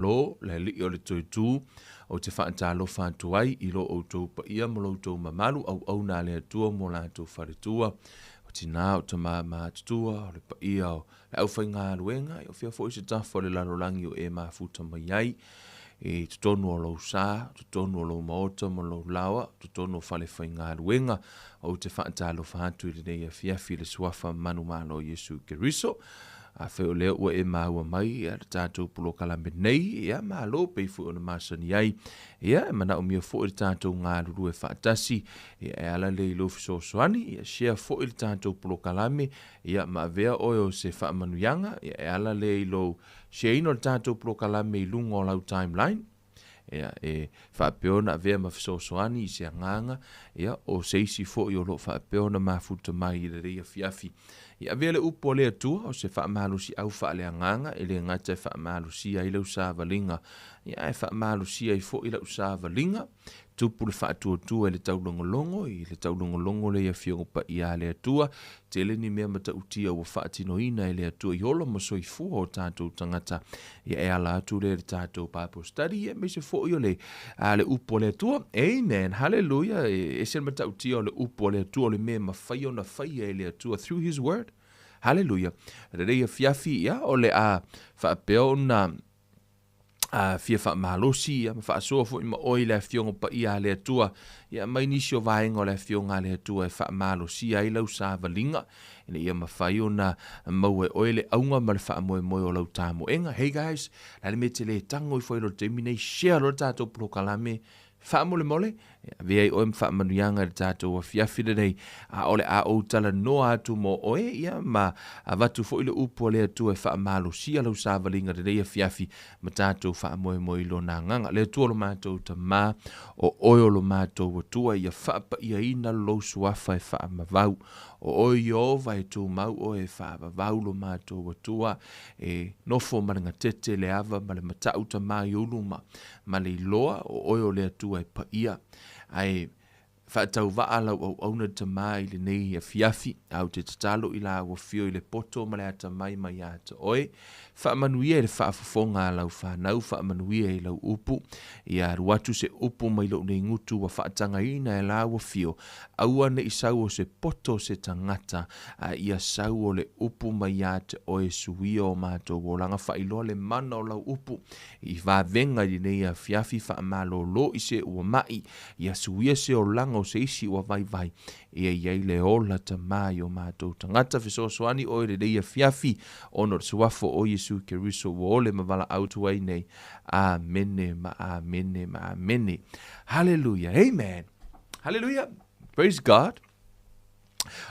lo le li o le tu o te whaantalo whantuai I lo o tau pa ia mo lo tau mamalu au nā le atua mo la tau wharetua o tina o ta mā tutua o le pa ia o le au whai ngā ruenga o whia fo i se tafo le larolangi o e mā futa mai ai e tutonu o lo sa, tutonu o lo maota mo lo lawa, tutonu o whale whai ngā ruenga o te whaantalo whantu I le nei a fiafi le suafa manu malo Yesu Keriso. A wheo leo ua e maua mai, a tātou pulo kalame nei, ia malo pei fu o na masani ai, ia e mana o mia fo I tātou ngā ruru e whaatasi, ia e ala le ilo fiso soani, ia shea fo I tātou pulo kalame, ia ma vea oio se whaamanuyanga, ia e ala le ilo shea ino tātou pulo kalame I lungo lau timeline, ia e whaapeona vea ma fiso soani I se anganga, ia o seisi fo I o lo whaapeona ma futa mai I le reia fiafi, ia vele upo le atua o se whaamalusi au whaaleanganga I le ngata whaamalusi ai lau sāwalinga. Ia e whaamalusi ai fo I lau sāwalinga. Tupu le whaatua I le taulongolongo I le taulongolongo le ia fiongo pa ia le atua. Te le ni mea mata utia ua whaatinoina I le atua I olo masoi fua o tātou tangata. Ia e ala atu le tātou Bible study. Ia me se fo I o le upo le atua. Amen. Hallelujah. E se mata utia o le upo le atua o le mea mawhai o na whai le atua through his word. Hallelujah. Reia fiafi ia o le a whaapeo na fia whaamalosi ia ma whaasoa fo I ma oi le fiongo pa ia le atua ia mai nisi o vaenga o le fionga le atua e whaamalosi ai lau sāwalinga ina ia ma whai o na maue oi le aunga ma le whaamoe moe o lau tāmo enga. Hey guys, lale me te le tango I fwoi lo te mine share lo tātou prokalame whaamole mole, vea I oe mwhaamanuyanga le tātou a fiafire nei a ole a o tala noa atu mo oe ia ma a watu fo ile upo le atu e whaamalo sia lau sāwalinga le reia fiafi ma tātou whaamoe moe ilo nā nganga le atu alo mātou ta mā o oe olo mātou watua ia whaapa ia ina lo suafa e whaamavau o oe Iova e tū mau oe whaamavau lo mātou watua e nofo maranga tete le ava ma le matau ta mā I ulu ma le iloa o oe o le atu ai pa ia ai whaatau waa lau au auna ta mai le nei a fiafi au te tatalo I la wa fio I le poto ma le ata mai mai ata oe whaamanuia I le whaafafonga lau whanau whaamanuia I lau upu ia ruatu se upu mai lau nei ngutu wa whaatanga ina e la wa fio aua ne I sau o se poto se tangata ia sau o le upu mai ata oe suia o mātou o langa whailoa le mana o lau upu I vavenga I nei a fiafi whaamalo lo I se ua mai ia suia se o langa o se isi ua vai ia iai le ola ta mai o mātou tangata fisosoani o le reia fiafi ono suafo o Yesu Keriso o ole mavala autu ai nei amene ma amene ma amene. Hallelujah. Amen. Hallelujah. Praise God.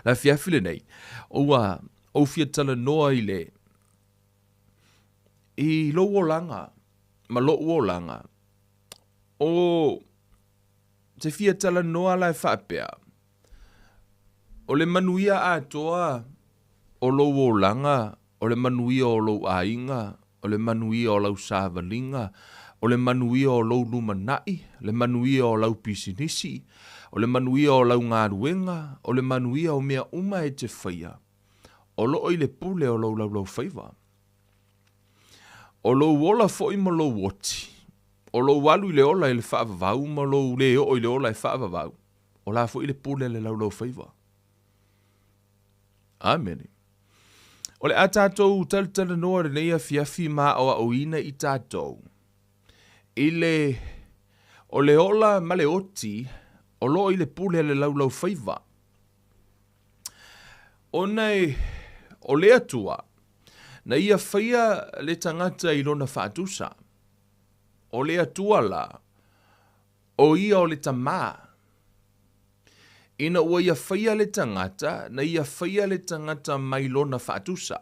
La fiafi le nei o fia tala noa I le I lo wolanga ma lo wolanga o te fia tala noa la whapea. O le manuia atoa o lo wolanga, o le manuia o lo ainga, o le manuia o lau sāwalinga, o le manuia o lo lumanai, le manuia o lau pisinisi, o le manuia o lau ngaruenga, o le manuia o mea uma e te whaia. O lo I le pule o lo laulaufaiva. O lo wola fo I mo lo woti. O lo walu I le ola I le whaavavau, ma lo le o I le ola I whaavavau. O la fo I le pule le laulaufaiva. Amen. O le a tātou taltala noa re neia fiafi mā o a oina I tātou. O le ola ma le oti, o lo I le pule le laulaufaiva. O nei, o le atua, na ia whaia le tangata I lona whaatusa. O le atua la, o ia o le tamā. Ina ua ia whaia le tangata, na ia whaia le tangata mai lona whaatusa.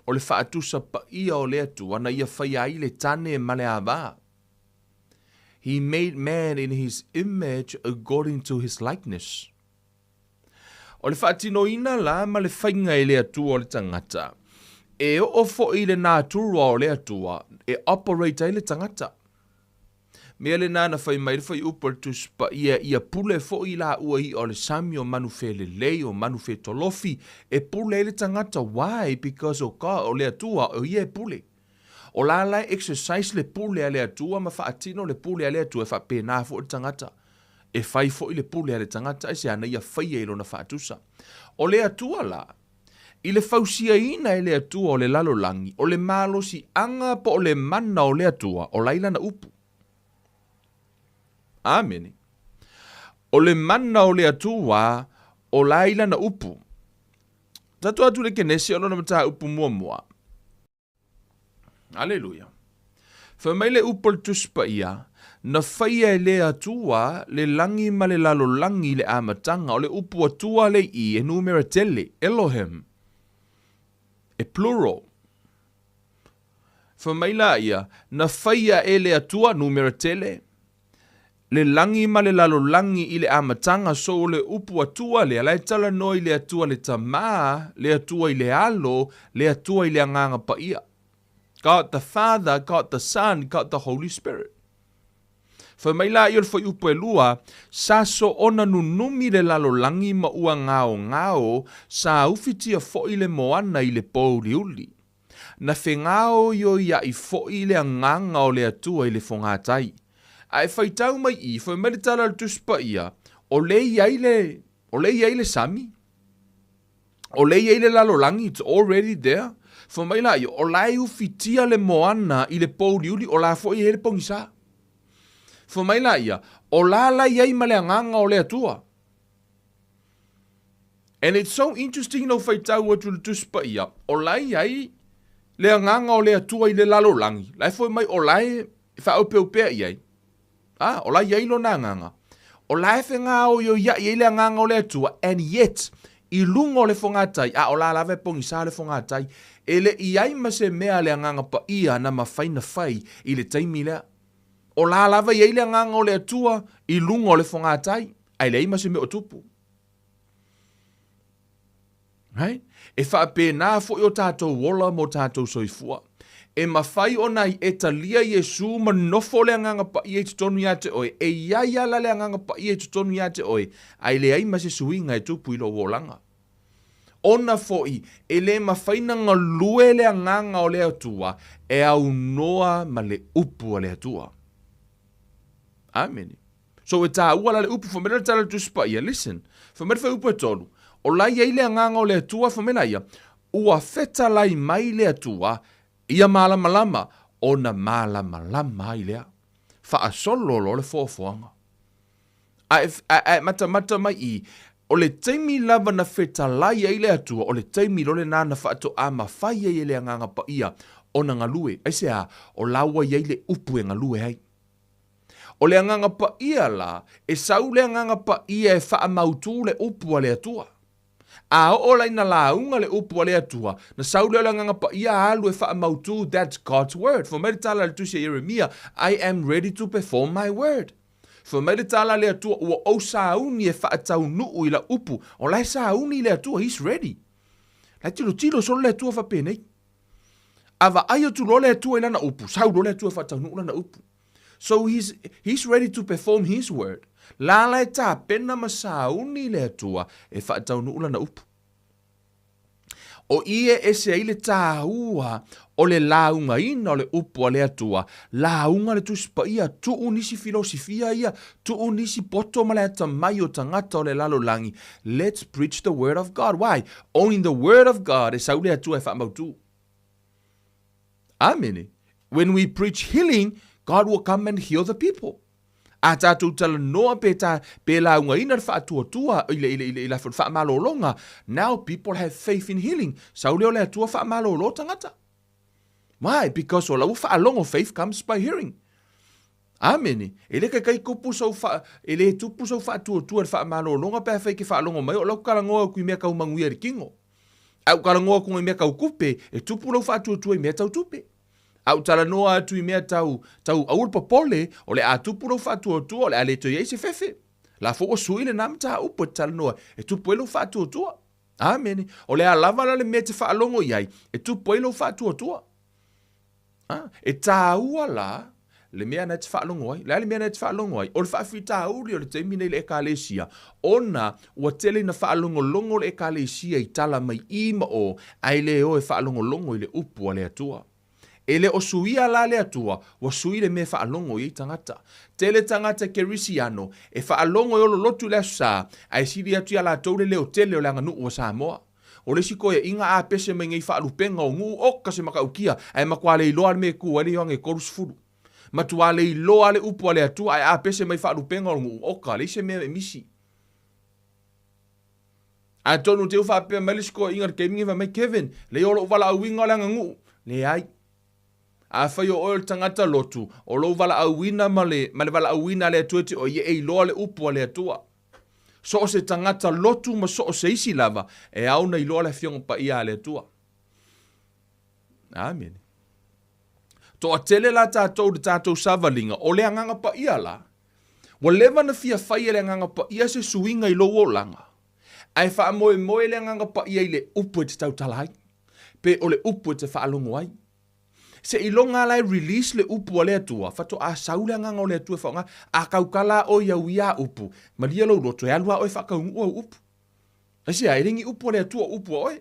O le whaatusa pa ia o le atua, na ia whaia I le tane ma le awa. He made man in his image according to his likeness. O le whaatino ina la ma le whainga I le atua o le tangata. E o fo I le nāturua o le atua, e operate I le tangata. Mea le nana whai mai whai upertus pa ia pule fo I la ua I o le sami o manu whe le lei o manu whe tolofi e pule le tangata. Why? Because o ka o le atua o ia e pule. O la la exercise le pule a le atua ma whaatino le pule a le atua e whapena fo o tangata. E whai fo i le pule a le tangata e se ana ia whai e lona whaatusa. O le atua la, i le fausia ina e le atua o le lalolangi, o le malo si anga po o le mana o le atua, o laila na upu. Ameni. O le mana o le atua, o laila na upu. Tatu atu le kenesi o lona mata upu mua mua. Aleluia. Whamai le upu le tuspa ia, na whaia e le atua, le langi ma le lalolangi le amatanga, o le upu atua le i e numera tele, Elohim. E plural. Whamai la ia, na whaia e le atua numera tele, le langi ma le lalolangi i le amatanga so le upu atua le alai tala noi le atua le tamaa, le atua i le alo, le atua i le anganga pa ia. God the Father, God the Son, God the Holy Spirit. Whamaila i olfa upu e lua, sa so ona nunumi le lalolangi ma ua ngao ngao, sa ufitia fo i le moana i le pou liuli. Na whengao yo ia i fo i le anganga o le atua i le whongatai. Ai whaitau mai i, whamele tala le tuspa ia, o le iai le sami. O le iai le lalolangi, it's already there. Whamaila i, o lai ufitia le moana i le pou liuli, o la fo i he le pongisa. Whamaila ia, o la iai ma le anganga o le atua. And it's so interesting no whaitau atu le tuspa ia, o lai iai le anganga o le atua i le lalolangi. Lai fo mai o lai whaupea iai. O lai iai lo na anganga. O lai whenga o yo iai le anganga o le atua, and yet, i lungo le whangatai, o la lawe pongisa le whangatai, e le iai ma se mea le anganga pa ia na ma whaina whai i le taimi lea. O la lava iai le anganga o le atua, i lungo le whangatai, ai le ima se me o tupu. Right? E whaapena fo i o tātou wola mo tātou soifua. E mawhai o nai e talia Yesu ma nofo le anganga pa i e tutonu ia te oe. E iai ala le anganga pa i e tutonu ia te oe. Ai le ai ma se suinga e tupu i lo wolanga. Ona fo i, e le mawhai na ngalue le anganga o le atua, e au noa ma le upu o le atua. Amen. So e tā ua la le upu, whamera tala tuspa ia, listen, whamera wha upu e tolu. O lai ei le anganga o le atua, whamera ia, ua feta lai mai le atua, ia malama o na malama i lea. Wha solo lo le fōwhoanga. Mata mai i, o le teimi lava na feta lai ei le atua, o le teimi lo le nana whaato a mawhai ei le anganga pa ia, o na ngalue. Aise a, o laua ei le upu e ngalue hei. O le anganga pa ia la, e sau le anganga pa ia e wha mautu le upu a le atua. A o lai na launga le upu a le atua, na sau le anganga pa ia alu e wha mautu, that's God's word. For me tala le tusia Jeremia, I am ready to perform my word. For me tala le atua, ua o sauni e wha atau nuu i la upu, o lai sauni le atua, he's ready. Lai tilo solo le atua wha penei. Ava aia tu lo le atua i lana upu, sau lo le atua wha atau nuu lana upu. So he's ready to perform his word. Lala e tā pena masauni le atua e whaatau nuula na upu. O ie e se ile tā ua o le launga ina o le upu a le atua. Launga le tuspa ia tu unisi filosofia ia, tu unisi poto ma le ata mai o tangata o le lalolangi. Let's preach the word of God. Why? Only the word of God e sau le atua e whaamautu. Amen. When we preach healing, God will come and heal the people. A tātou tala noa pe launga ina whaatua i la whaamalolonga. Now people have faith in healing. Sau leo le atua whaamalolo tangata. Why? Because o lau whaalongo faith comes by hearing. Amen. E le kai kupu sau e le tupu sau whaatua whaamalolonga pe whai ke whaalongo mai o lau karangoa kui mea kau manguia rikingo. Au karangoa kui mea kau kupe e tupu lau whaatua i mea tau tupe. Au tala noa atu i mea tau aulpa pole, o le atupu rau whaatua, o le aleto iei se fefe. La fo o sui le nam ta upo tala noa, e tupu e lau whaatua. Amen. O le alava la le mea te whaalongo iai, e tupu e lau whaatua. E tā ua la, le mea na te whaalongo ai, le mea na te whaalongo ai, o le whaafita uli o le teimine le ekalesia, ona ua tele na whaalongo longo le ekalesia i tala mai ima o, ai le o e whaalongo longo i le upu a le atua. ele o suia la le atua, wa sui le me whaalongo i tangata. Tele tangata kerisiano, e whaalongo i olo lotu le sa, ai siri atu ala taule leo tele o langa nuu wa Samoa. O le siko e inga a pese me ngai whaalupenga o ngu oka se maka ukia, ai makua le iloa me ku wale yonge korus furu. Matua le iloa le upu le atua, ai a pese me whaalupenga o ngu oka, le se me misi. A tonu te uwha apea malisko ingar ke mingi mai Kevin, le olo wala au winga langa ngu, le ai. A whai o oil tangata lotu, o lo wala au wina male wala au wina le tueti o ye e loa le upu le atua. So o se tangata lotu ma so o se isi lava, e au na iloa le fionga pa ia le atua. Amen. To a tele la tātou de tātou savalinga, o le anganga pa ia la. Wa lewa na fia whai le anganga pa ia se suinga i lo o langa. Ai wha moe le nganga pa ia i le upu te tau talai. Pe o le upu te whaalongo ai. Se i longa lai release le upu o le atua. Whato a saule nganga o le atua whaonga. A kaukala o ia uia upu. Ma lia lo roto e alua oi whakaungu o upu. Asi a eringi upu o le atua upu o oi.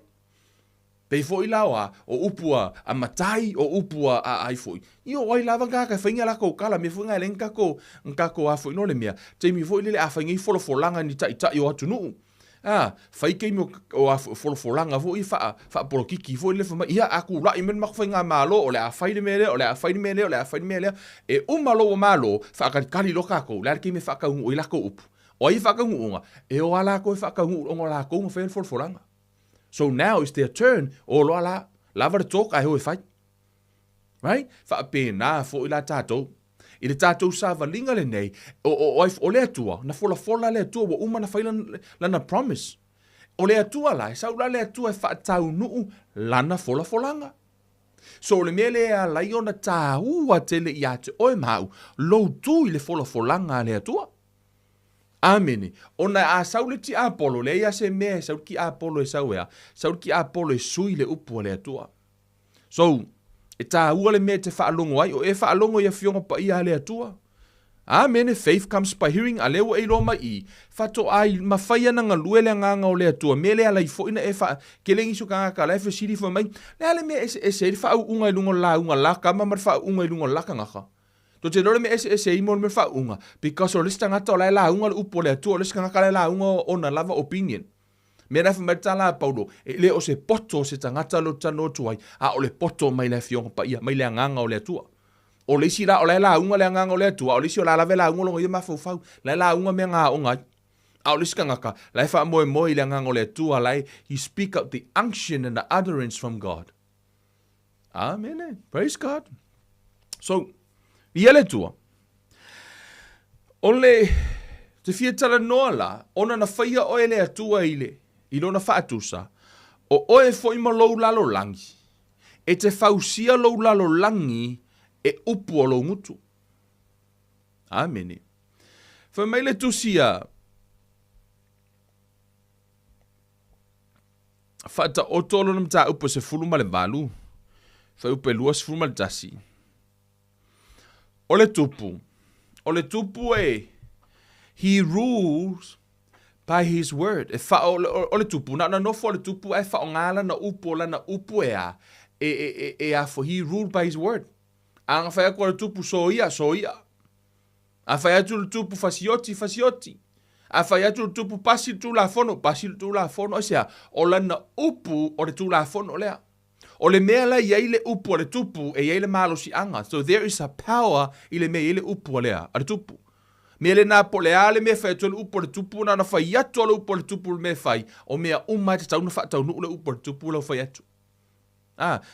Pe fo i lawa o upu a matai o upu a ai foi. Io oi lava ngaka whainga la kaukala. Me fuinga ele nkako a foi no le mea. Te mi foi lele a whaingi folo folanga ni tai o atu nuu. Fai kei mo o a folanga fo i fa polokiki fo le fa ia aku la i men mak fainga malo o le a fai de mele o le a fai de mele o le a fai de mele e malo o malo fa ka kali lo ka ko la ke me fa ka u i la ko up o i fa ka u e o ala ko fa ka u o la ko mo fe folanga. So now it's their turn o lo ala lava talk I ho fai, right? Fa pe na fo i la tato i le tātou sāwalinga le nei, o le atua, na fola le atua, wa uma na whaila lana promise. O le atua lai, saura le atua e whaatau nuu lana folanga. So le mea le a lai o na tāua tele i ate oe mau, lou tu i le folanga le atua. Amene. O na a saule ti apolo, le ia se mea, saur ki apolo e sauea, saur ki apolo e sui le upu le atua. So, e tā ua le mea te whaalongo ai, o e whaalongo ia fionga pa ia le atua. Amen, faith comes by hearing, a lewa e roma i, whato ai mawhaia na ngalue le nganga o le atua, me le ala i foina e wha, ke lengi su kanga ka lai whasiri wha mai, le ale mea ese e wha unga i lunga la unga la, kama mar wha unga i lunga la kangaka. To te lore me ese i mon me wha unga, because o lista ngata o lai la unga le upo le atua, o lista kanga ka lai la unga o na lava opinion. Me na fumai tala paulo, e le o se poto se tangata lo tano tuai, a o le poto mai le fionga pa ia, mai le nganga o le atua. O le isi la o la unga le nganga o le atua, o le isi o la lave la unga longa ia mafau, la unga me ngā o ngai. A o le isi kangaka, lai wha moe le nganga o le atua, lai he speak up the unction and the utterance from God. Amen, praise God. So, ia le tua. O le, te fia tala noa la, ona na whaia oe le atua ile, i lona whaatusa, o oe foi ma lou lalo langi, e te whausia lou lalo langi, e upu o lou ngutu. Amene. Whai mai le tusia, whaata o tolo na mta upu se fulu ma le valu, whai upe lua se fulu ma le tasi. O le tupu e, he rules by his word. E fa o le tupu na no fo le tupu e fa ngala na upu e a a for he ruled by his word. Anga fa ko le tupu so ia. A fa ya tu tupu fasioti. A fa ya tu tupu pasi tu la fono sia o la na upu o le tu la fono lea. O le mea la ia ile upu o le tupu e ia ile malo si anga. So there is a power ile mea ile upu o lea, a le tupu. Mea le nā po le ale mea whai tolu upo le tupu na whai atu ala upo le tupu le mea whai o mea umai te tauna wha tau nuu le upo le tupu la whai atu.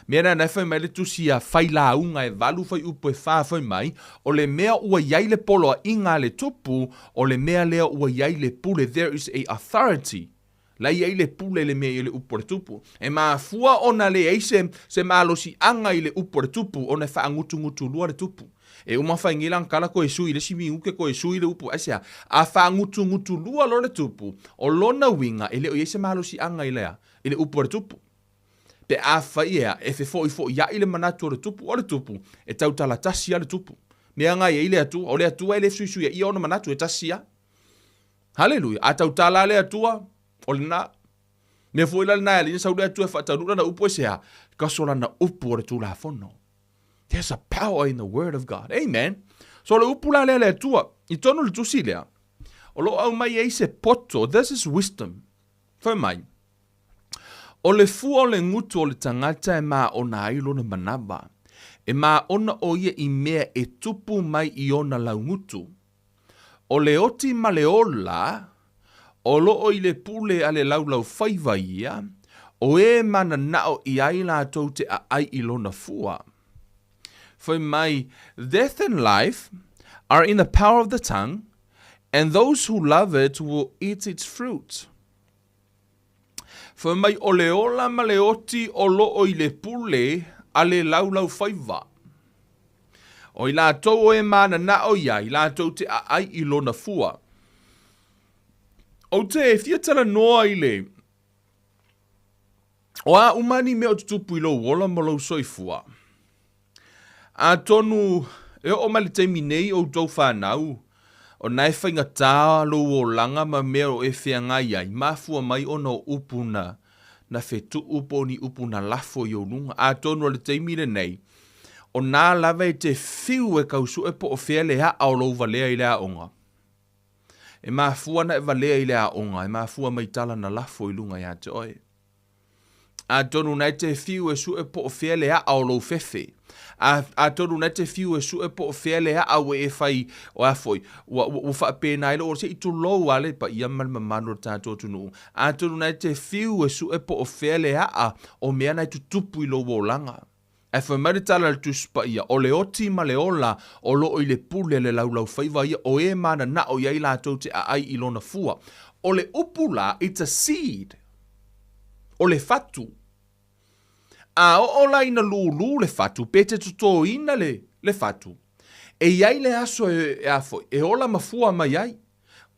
Mea na whai mai le tusi a whai la unga e valu whai upo e whai mai o le mea ua iai le polo a inga le tupu o le mea lea ua iai le pule. There is a authority. La iai le pule le mea le upo le tupu. E maa fua ona le eise se maalosi anga i le upo le tupu o ne wha ngutu lua le tupu. E uma whaingila ngala ko e sui le simi uke ko e sui le upu asea. A wha ngutu lua lo le tupu o lona winga ele o iese maalosi anga i lea i le upo le tupu. Pe a whaia e fe fo ia i le manatu o le tupu e tautala tasia le tupu. Mea ngai e ile atua o le atua e le sui i ona manatu e tasia. Hallelujah. A tautala le atua o le na. Me foi la na le sa le atua fa tanura na upo sea. Kasola na upo le tu la fono. There's a power in the word of God. Amen. So le upula le tua, I tonu le tusi lea. O lo au mai e se poto, this is wisdom. Whai mai. O le fua o le ngutu o le tangata e maa ona ailo na manaba. E maa ona o ia I mea e tupu mai I ona lau ngutu. O le oti ma le ola, o loo I le pule a le laulaufaiva ia, o e mana nao I ai la tau te a ai I lona fua. For my death and life are in the power of the tongue, and those who love it will eat its fruit. For my oleola maleoti o loo I le pule a le laulaufaiva. O I la tau e mana nao ia, I la tau te a ai I lona fua. O te e fiatala noa I le. O a umani me o tutupu I lo wola mo lo soifua. A tonu e o mali teimi nei o tau whanau. O nai whainga tā lo o langa ma mea o e whianga iai. Mafua mai o no upuna. Na whetu upo ni upuna lafo I o lunga. A tonu o le teimi le nei. O nā lawe te whiu e kausu e po o whea le ha au lo valea I le a onga. E mafua na e valea I le a onga. E mafua mai tala na lafo I lunga ia te oe. A tonu nai te whiu e su e po o whea le ha au lo fefe. A tonu na te fiu e su e po o whele a au e whai o a foi. Wa wha pēnā ilo o se I tu lou ale pa I amal mamano o tātou tunu. A tonu na te fiu e su e po o whele a o mea nai tu tupu I lo o langa. E wha maritala le tuspa ia o le oti ma le ola o lo I le pule le laulaufaiva ia o e mana na o iai la tau te a ai I lona fua. O le upula, it's a seed. O le fatu. A o la ina lulu le fatu, pete tuto ina le fatu. E iai le aso e afo, e ola mafua mai ai.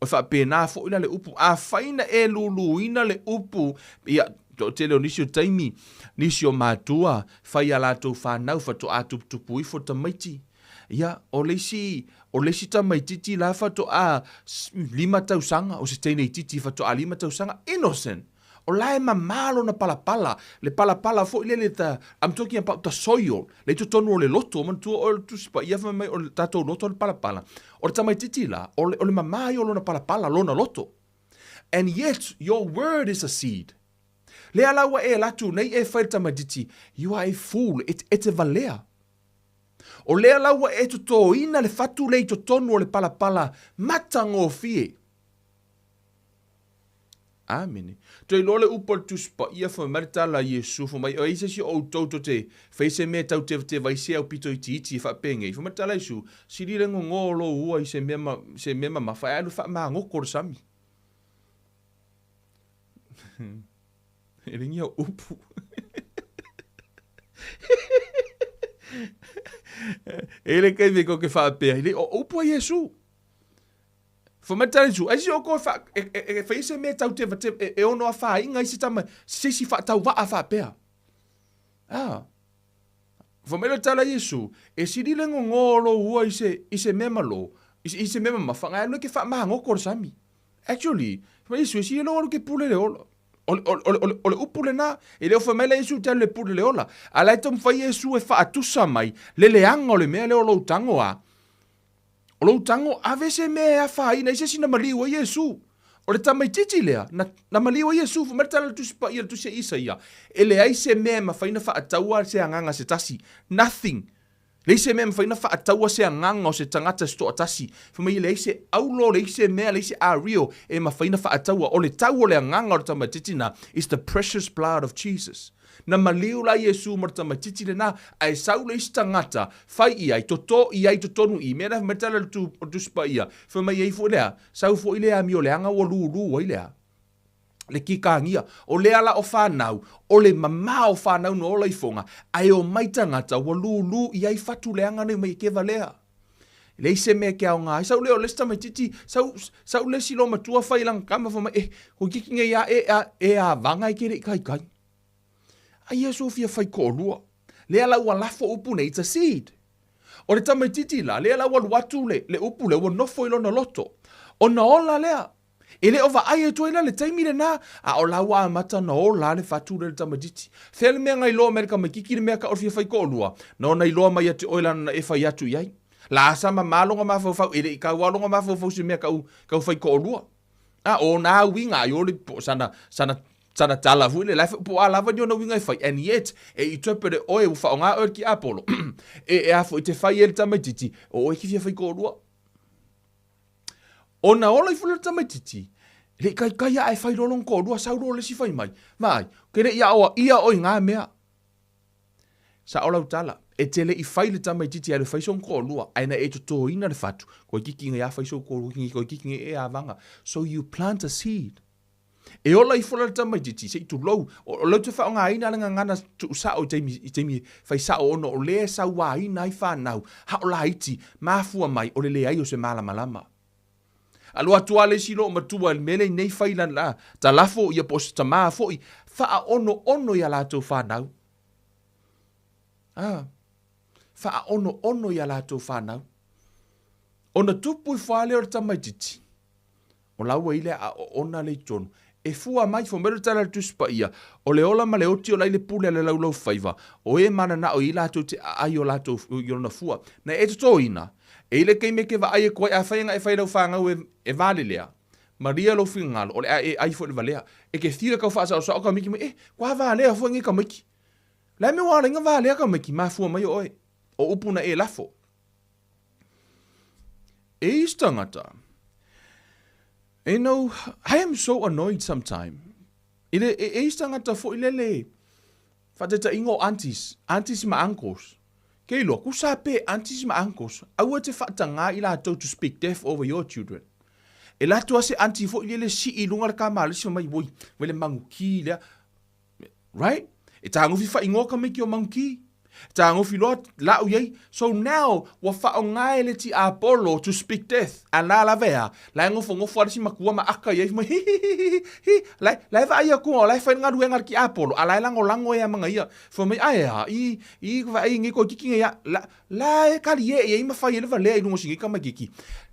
O fa pena afo ina le upu, a faina e lulu ina le upu. Ia, te leo nisio taimi, nisio matua, fai ala tau whanau, fato a tupu ifo tamaiti. Ia, o leisi tamaititi la fato a 5 tausanga, o se teine titi fato a 5 tausanga, innocent. O lae mamalo na palapala, le palapala fo ile ta, I'm talking about the soil, le tu tonu o le loto, man tu o tu sipa, ia fa mai o le tatou loto le palapala. O le tamaititi la, o le mamai o lona palapala, lona loto. And yet, your word is a seed. Le alawa e latu, nei e whae tamaititi, you are a fool, it's a valea. O le alawa e tu to ina le fatu le tu tonu o le palapala, matango fie. Amen. Toi lole upol tuspa ia fa maritala Yesu fa mai o isa si o toto te feise me tau te vai se au pito iti fa penge fa maritala Yesu si dire ngolo ua se mema ma fa alu fa ma ngoko sami. Ele ngia upu. Ele kai me ko ke fa pe ele o upu Yesu. Fa matari su, ai si o ko fa e feise me tau te e ono a fa inga isi tama se si fa tau va a fa pea. Ah. Fa mele tala Yesu, e si di lengo ngolo ua ise memalo, ise mema mafanga alo ke fa ma ngoko sami. Actually, fa Yesu si lo ke pule le ola. Ole upule na, e leo fa mele Yesu tala le pule le ola. Ala tom fa Yesu e fa atusa mai, le anga o le mea le olo tango a. O lo tango avese me a fai na ise na maliwa Yesu. O le tamaititi lea na maliwa Yesu fu mertala tu spa ia tu se Isaia. Ele ai se me ma faina fa ataua se anganga se tasi. Nothing. Le se me ma faina fa ataua se anganga o se tangata sto atasi. Fu me le se aulo le se me le se a real e ma faina fa ataua o le tau le anganga o le tamaititi na is the precious blood of Jesus. Na maliu la Yesu marta matiti le na ai saule istangata fai ia toto ia totonu I mera metala tu spa ia fa mai ai fo lea sau fo ile a mio leanga o lulu o ile le kikangia o le ala o fanau o le mama o fanau no la ifonga ai o mai tangata o lulu ia I fatu leanga ne mai ke valea le se me ke au nga sau le o le sta matiti sau le silo matua fai lang kama fa mai ko kikinga ia e a vanga ke kai a Yesu fia fai ko lua. Le ala ua lafo upu ne it's a seed. O le tamaititi la, le ala ua luatu le upu le ua nofo ilona loto. O na ola lea, Ele o vai e toina le taimi le na a o lawa mata no o la le fatu le tamaditi. Fel me ngai lo Amerika me kiki me ka o fia fai ko lua. No na ilo mai ati oila na e fai atu yai. La sama malonga ma fo ele ka walonga ma fo si me ka fai ko lua. A o na winga yo le sana tala fu le life po ala va no winga fai and yet e interpret o e fa nga o ki Apollo. E a fo te fai el tamaditi o e ki fia fai ko lua. Ona ola I fula tamatiti. Le kai ia e fai rolong ko lua sauro le si fai mai. Mai, kere ia o ngā mea. Sa ola utala, e tele I fai le tamatiti a le fai son ko lua, aina e to to ina le fatu. Ko kiki ngai a fai so ko lua, ko kiki ngai e a vanga. So you plant a seed. E ola I fula le tamatiti, se I tu lou, o lau te whao ngā ina langa ngana tu sa o teimi fai sa o ono, o le sa wā ina I whanau, ha o la iti, mafua mai, o le ai o se malama. Alo atua le silo matua mele nei failan la ta lafo ia pos ta ma fo I fa ono ia la to fa nau fa ono ia la to fa nau ona tupu fa le o tamaititi o la ile a ona le tonu e fua mai fo mero tala tu spa ia o le ola ma le oti o le pule le laulaufaiva o e mana na o ila to te ai o la to yo na fua na e to ina e le kei me ke va ai ko a fainga e fai lo fanga e vale lea Maria lo fingal o le ai fo le valea e ke thira ka fa sa so ka miki me kwa vale fo ngi ka miki la me wala nga vale ka miki ma fu mai o upuna e lafo e istangata you know I am so annoyed sometime ile e istangata fo ile fa te ingo aunties ma uncles Kei loa, ku sa pe aunties ma uncles, aua te whaatanga I la tau to speak death over your children. E la tua se auntie fo I le si I lunga le ka malisi o mai woi, wele mangu ki lea. Right? E ta ngofi wha ingo ka meki o mangu ki. Ta ngofi loa la u yei. So now, wa wha o ngai le ti Apollo to speak death. A la la vea, la ngofo arisi makua ma aka yei, hi, lai va ia kua, lai whai ngaru e ngar ki Apollo, a lai lango e a mga ia. Fo mai aia, I vai ngi ko kiki ia, la e kari e ima whai ele va lea I lungo singi ka magiki.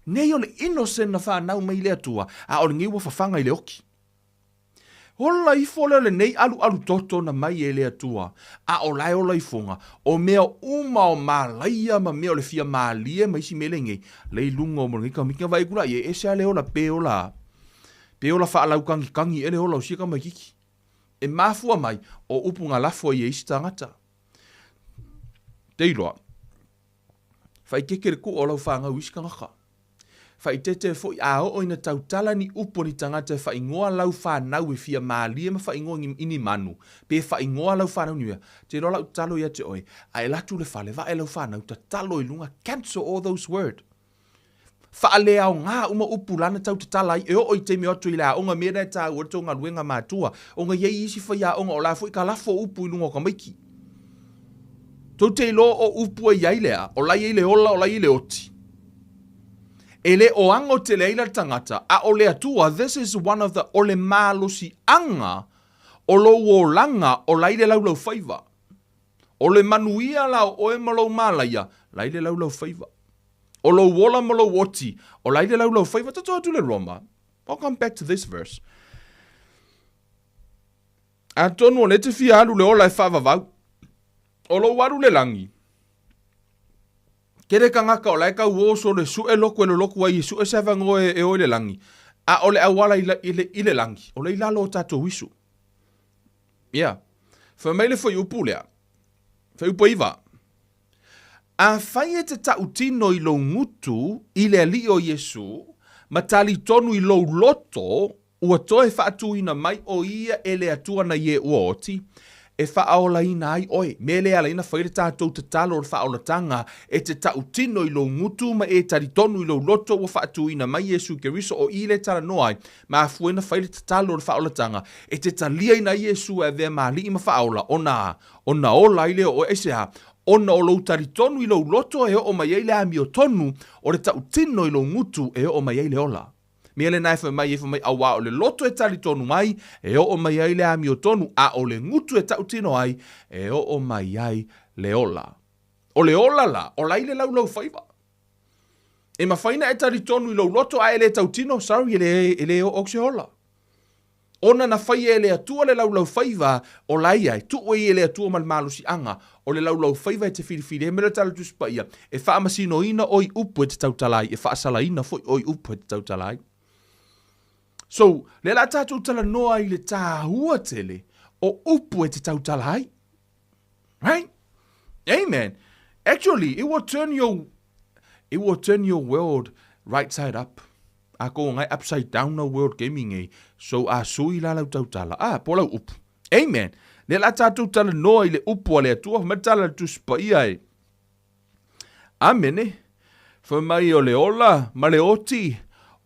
Nei o le innocent na wha nau mai lea tua, a o le ngi wa whawhanga I le oki. Ola I fole le nei alu toto na mai e lea tua, a o lai ola I fonga, o mea uma o malaia ma mea o le fia maalia ma isi mele ngei, lei lunga o moringa mika vai kula, e ese le ola pe ola wha alau kangi ele ola o sika mai kiki. E mafua mai o upunga lafo I isi tangata. Teiloa, whai kekere ku ola whanga uiska ngaka. Whai tete fo I a o ina tautala ni upo ni tangata whai ngoa lau whanau e fia maalia ma whai ngoa ini manu. Pe whai ngoa lau whanau niwa. Te rola utalo ia te oi. A e latu le whale, wa e lau whanau ta talo I lunga. Cancel all those words. Wha le au ngā uma upu lana tau te talai. E o oi te me otu I la onga mera e tā ua tonga luenga mātua. Onga yei isi whai a onga o la fo I ka lafo upu I lunga o ka maiki. Tau te lo o upu e iai lea. O lai e le ola, o lai e le oti. Ele o ango te leila tangata, a o le atua, this is one of the ole malosi anga, o lo o langa, o laile laulaufaiva. O le manuia la o e malo malaya, laile laulaufaiva. O lo wola malo woti, o laile laulaufaiva, tato atu le Roma. I'll come back to this verse. A tonu o ne te fia alu le ola e whavavau. O lo waru le langi. Kere ka ngaka o laika uoso le su e loko ai su e sevango e o le langi. A o le awala I le langi. O le ilalo o tato wisu. Yeah. Whamaile fo I upu lea. Wha upu iwa. A whai e te tautino I lo ngutu I le ali o Yesu, ma tali tonu I lo loto, ua toe whaatu ina mai o ia e le atua na ie ua oti, e whaaola ina ai oe, me le ala ina whaire tātou te talo o whaola tanga, e te tautino I lo ngutu ma e taritonu I lo loto o whaatu ina mai Yesu Keriso o ile tara noai, ma fuena whaire te talo o whaola tanga, e te talia ina Yesu e vea maali ima whaola, ona ola ile o esea, ona o lo taritonu I lo loto e o mai eile ami o tonu, o le tautino I lo ngutu e o mai eile ola. Mea le nai mai awa o le loto e tali tonu mai, e o mai ai le ami o tonu, a o le ngutu e tautino ai, e o mai ai le ola. O le ola la, o lai le laulaufaiva. E mawhaina e tari tonu I lo loto a ele tautino, sorry, ele o oxehola. Ona na whai ele atua le laulaufaiva o laia, tu oi ele atua mal malusi anga, o le laulaufaiva e te whiriwhiri, e mera tala tuspa ia, e wha amasino ina oi upu e te tautalai, e wha asala ina foi oi upu e te tautalai. So, le la tātou tala noa I le tāhua tele, o upu e te tautalai. Right? Amen. Actually, it will turn your world right side up. A ko ngai upside down no world gaming e. So a sui la lau tautala. Pola upu. Amen. Le la tātou tala noa I le upu ale atua, matala tu spa ia e. Amen e. Fa mai o le ola, ma le oti,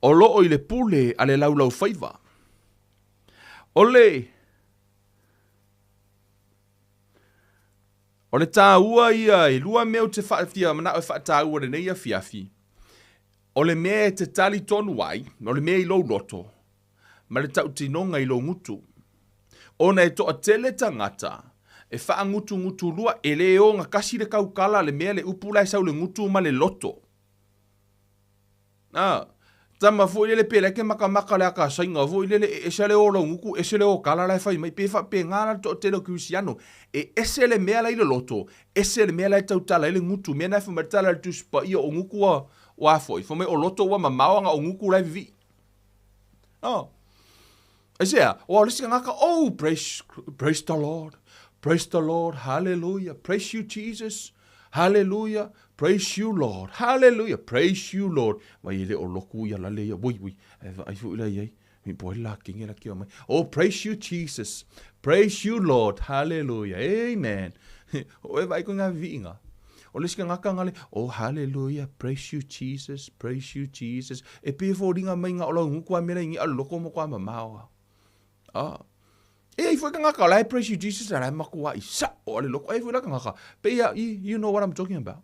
o loo I le pule a le laulaufaiva. O le tāua ia e lua mea o te whaafia, mana o whaataua le neia fiafi. O le mea te tali tonu wai, o le mea I lo loto, ma le tau tinonga I lo ngutu. O na e toa tele tangata, e wha ngutu lua, e le o ngā kasi le kaukala, le mea le upula e sau le ngutu ma le loto. Tama fo ile pele ke maka le aka sainga fo ile esele o lo nguku esele o kala la fai mai pe fa pe ngala to telo kristiano e esele mea la ile loto esele mea la tautala ile ngutu mea na fa matala tu spa ia o nguku wa foi fo me o loto wa mamanga o nguku la vi Isaiah o lisi ngaka praise the Lord hallelujah praise you Jesus hallelujah praise you, Lord. Hallelujah. Praise you, Lord. Vai ele o loku ia la leia. Ui. Ai fu ila iei. Mi boi la kinge la kia mai. Oh, praise you, Jesus. Praise you, Lord. Hallelujah. Amen. O e vai ko ngā viinga. O lesi ka ngaka ngale. Oh, hallelujah. Praise you, Jesus. Praise you, Jesus. E pe fo ringa mai ngā ola ngukua mera ingi alo loko mo kwa mamaoa. E fo ka ngaka lai praise you, Jesus. Ala makua I sa o ale loko. E fo la ka ngaka. Pe ya, you know what I'm talking about.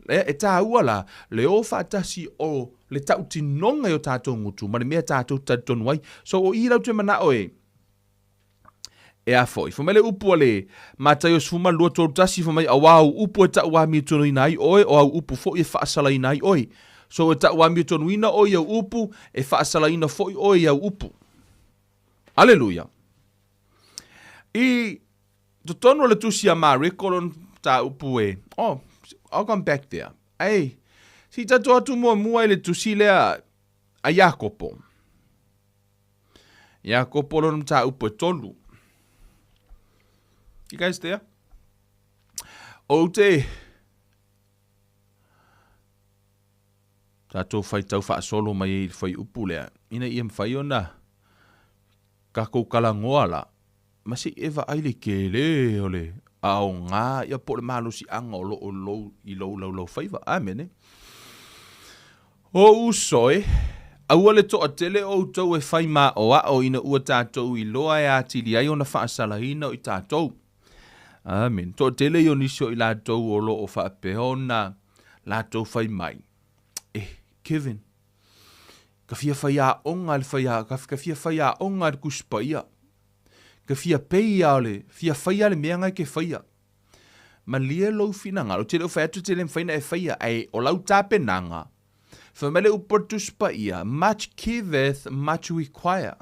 E tāua la, le o whaatasi o le tau tinonga o tātou ngutu, ma le mea tātou tatonu ai. So o I rau te mana oe, e a foi. Fo mai le upu le, mātai o sfuma lua tōru tasi, fo mai awau upu e tau wami tonu ina ai oe, o au upu fo I e whaasala ina ai oe. So e tau wami tonu ina oe au upu, e whaasala ina fo I oe au upu. Aleluia. I, to tonu le tusi a mā rekoron tā upu e, I'll come back there. Hey, si tato atu mua ele tusi lea a Iakopo. Iakopo lonu ta upo tolu. You guys there? O te tato fai tau wha solo mai fai upu lea. Ina I mwhai ona kako kalangoa la. Masi eva aile ke le ole. Ao ngā ia po le malusi anga o lo laulaufaiva. Amen. O usoe, aua le toa tele o tau e whai mā o a o ina ua tātou I loa e atili ai o na whaasalaina o I tātou. Amen. Toa tele I o nisio I lātou o lo o whaapeo na lātou whai mai. Kevin, ka fia whai a onga le whai a, ka fia whai a onga le kuspaia. Ka fia peia ole, fia whaia le mea ngai ke whaia. Ma lia lau fina ngā, o te leo whai atu te lem whaina e whaia, ai o lau tāpe nanga. Whamele uportus pa ia, much giveth, much require.